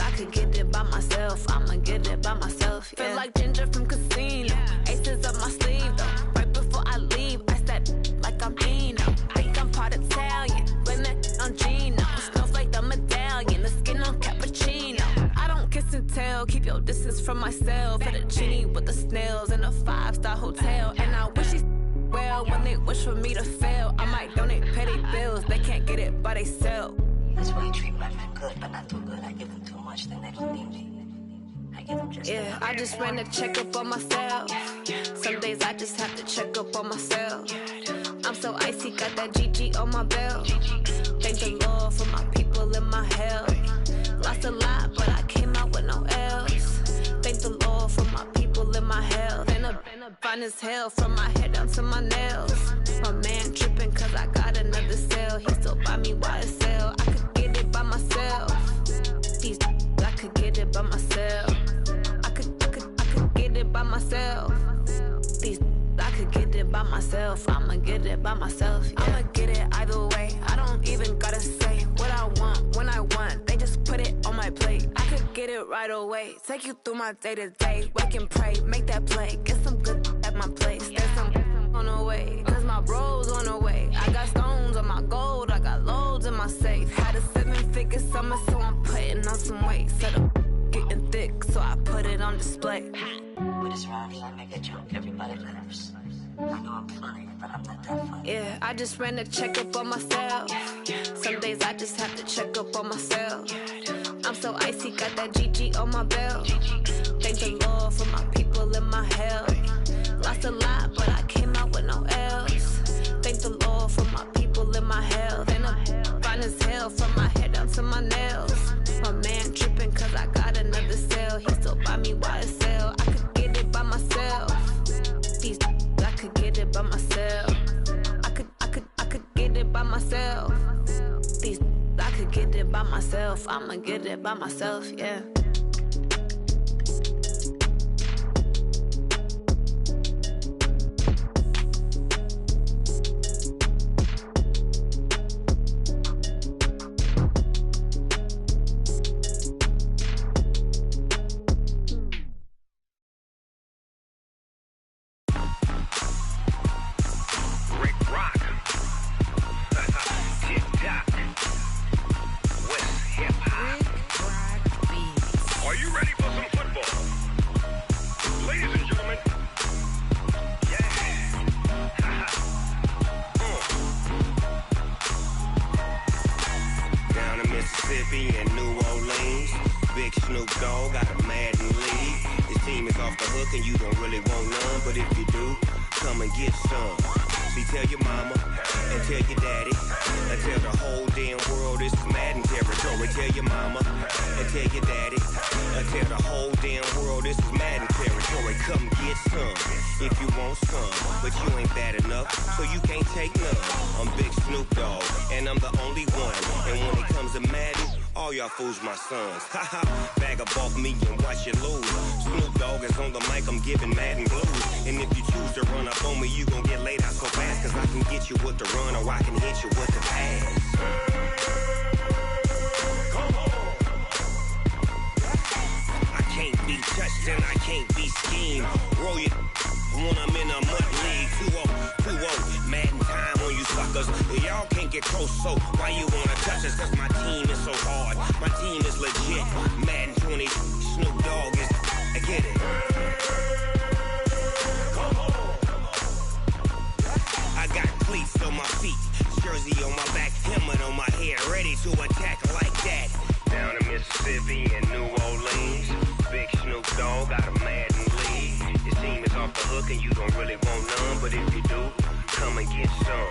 I could get it by myself. I'ma get it by myself. Yeah. Feel like Ginger from Casino. Aces up my sleeve though. Right before I leave, I step like I'm Dino. Think I'm part Italian. Blame that on Gino. Snowflake the medallion. The skin on cappuccino. I don't kiss and tell. Keep your distance from myself. At a genie with the snails in a 5-star hotel. And I wish he's well when they wish for me to fail. I might donate petty bills. They can't get it by they sell. That's why you treat my friend good, but not too good. I give them too much, then they don't need me. I give them just yeah, I just ran a checkup on myself. Some days I just have to check up on myself. I'm so icy, got that GG on my belt. Thank the Lord for my people and my health. Lost a lot, but I came out with no L's. Thank the Lord for my people and my health. And I'm fine as hell from my head down to my nails. My man tripping cause I got another cell. He still buy me YSL. I could get it by myself. I could get it by myself. I could get it by myself. I could get it by myself. I'ma get it by myself. Yeah. I'ma get it either way. I don't even gotta say what I want when I want. They just put it on my plate. I could get it right away. Take you through my day to day. Wake and pray, make that play. Get some good at my place. There's some on the way. Cause my bros on the way. I got stones on my gold. I got loads in my safe. Had a 7-figure summer, so I'm putting on some weight. Set up getting thick, so I put it on display. With this round here, I make a joke. Everybody laughs. I know I'm funny, but I'm not that funny. Yeah, I just ran a checkup on myself. Some days I just have to check up on myself. I'm so icy, got that GG on my belt. Thank the Lord for my people and my health. Lost a lot, but I came out with no L's. Thank the Lord for my people and my health. And I'm fine as hell from my head down to my nails. My man tripping cause I got another cell. He still buy me YSL. I could get it by myself. I could get it by myself. I could get it by myself. I could get it by myself. I'ma get it by myself, yeah. And New Orleans, Big Snoop Dogg got a Madden league. His team is off the hook and you don't really want none, but if you do, come and get some. See, tell your mama and tell your daddy and tell the whole damn world this is Madden territory. Tell your mama and tell your daddy and tell the whole damn world this is Madden territory. Come get some if you want some, but you ain't bad enough, so you can't take none. I'm Big Snoop Dogg, and I'm the only one. And when it comes to Madden, all y'all fools my sons. Haha, bag up off me and watch you lose. Snoop Dogg is on the mic, I'm giving Madden blues. And if you choose to run up on me, you gon' get laid out so fast, cause I can get you with the run or I can hit you with the pass. I can't be touched and I can't be schemed. Roll you when I'm in a mud league. 2-0, Madden time on you suckers. Y'all can't get close, so why you wanna touch us? Cause my team is so hard, my team is legit. Madden 20, Snoop Dogg is, I get it. I got cleats on my feet, jersey on my back, helmet on my head, ready to attack like that. Down in Mississippi and New Orleans, Big Snoop Dogg got a Madden league. Your team is off the hook and you don't really want none, but if you do, come and get some.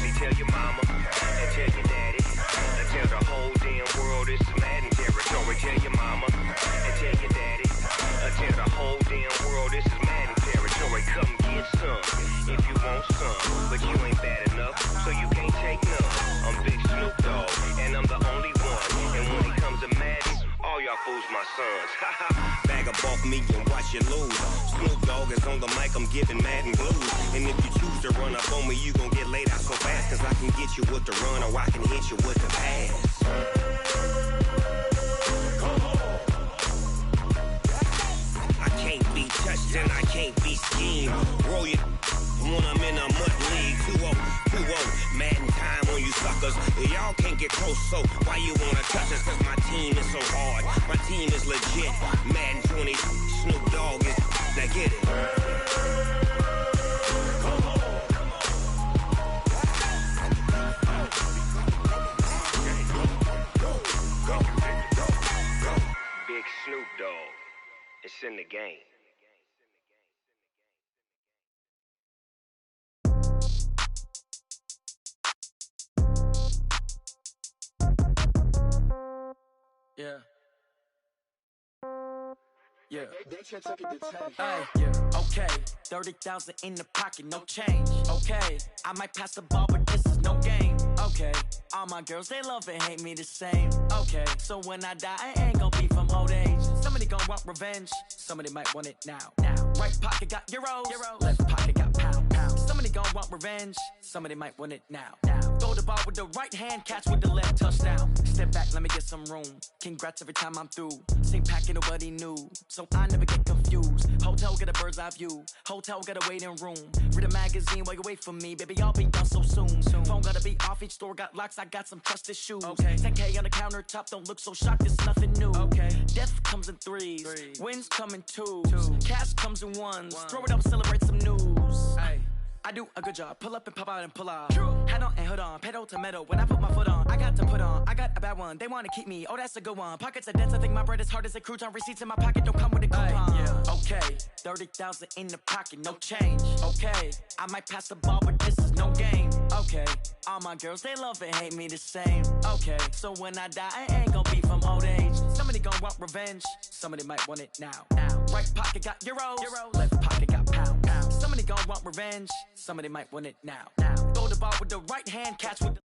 See, tell your mama and tell your daddy and tell the whole damn world this is Madden territory. Tell your mama and tell your daddy and tell the whole damn world this is Madden territory. Come get some if you want some, but you ain't bad enough, so you can't take none. I'm Big Snoop Dogg, and I'm the only one. And when it comes to Madden, all y'all fools my sons. Bag up off me and watch you lose. Snoop Dogg is on the mic, I'm giving Madden blues. And if you choose to run up on me, you gon' get laid out so fast, cause I can get you with the run or I can hit you with the pass. I can't be touched and I can't be schemed. Roll you when I'm in a mud league. 2-0, Madden time on you suckers. Y'all can't get close, so why you wanna touch us? Cause my team is so hard, my team is legit. Madden 20, Snoop Dogg is, now get it. Big Snoop Dogg, it's in the game. Yeah. Yeah. Hey, yeah. Okay. 30,000 in the pocket, no change. Okay. I might pass the ball, but this is no game. Okay. All my girls, they love and hate me the same. Okay. So when I die, I ain't gonna be from old age. Somebody gon' want revenge. Somebody might want it now. Right pocket got euros. Left pocket got pound. Somebody gon' want revenge. Somebody might want it now. Throw the ball with the right hand, catch with the left, touchdown. Step back, let me get some room. Congrats every time I'm through. Same packet, nobody knew, so I never get confused. Hotel get a bird's eye view. Hotel got a waiting room. Read a magazine while you wait for me, baby. I'll be done so soon. Phone gotta be off. Each store got locks. I got some trusted shoes. 10K on the countertop. Don't look so shocked. It's nothing new. Death comes in threes. Wins come in twos. Cash comes in ones. Throw it up, celebrate some news. I do a good job. Pull up and pop out and pull out. Head on and hood on. Pedal to metal. When I put my foot on, I got to put on. I got a bad one. They want to keep me. Oh, that's a good one. Pockets are dense. I think my bread is hard as a crouton. Receipts in my pocket don't come with a coupon. Okay. 30,000 in the pocket. No change. Okay. I might pass the ball, but this is no game. Okay. All my girls, they love and hate me the same. Okay. So when I die, I ain't gonna be from old age. Somebody gon' want revenge. Somebody might want it now. Right pocket got euros. Left pocket got pound. Somebody gon' want revenge. Somebody might want it now. Throw the ball with the right hand, catch with the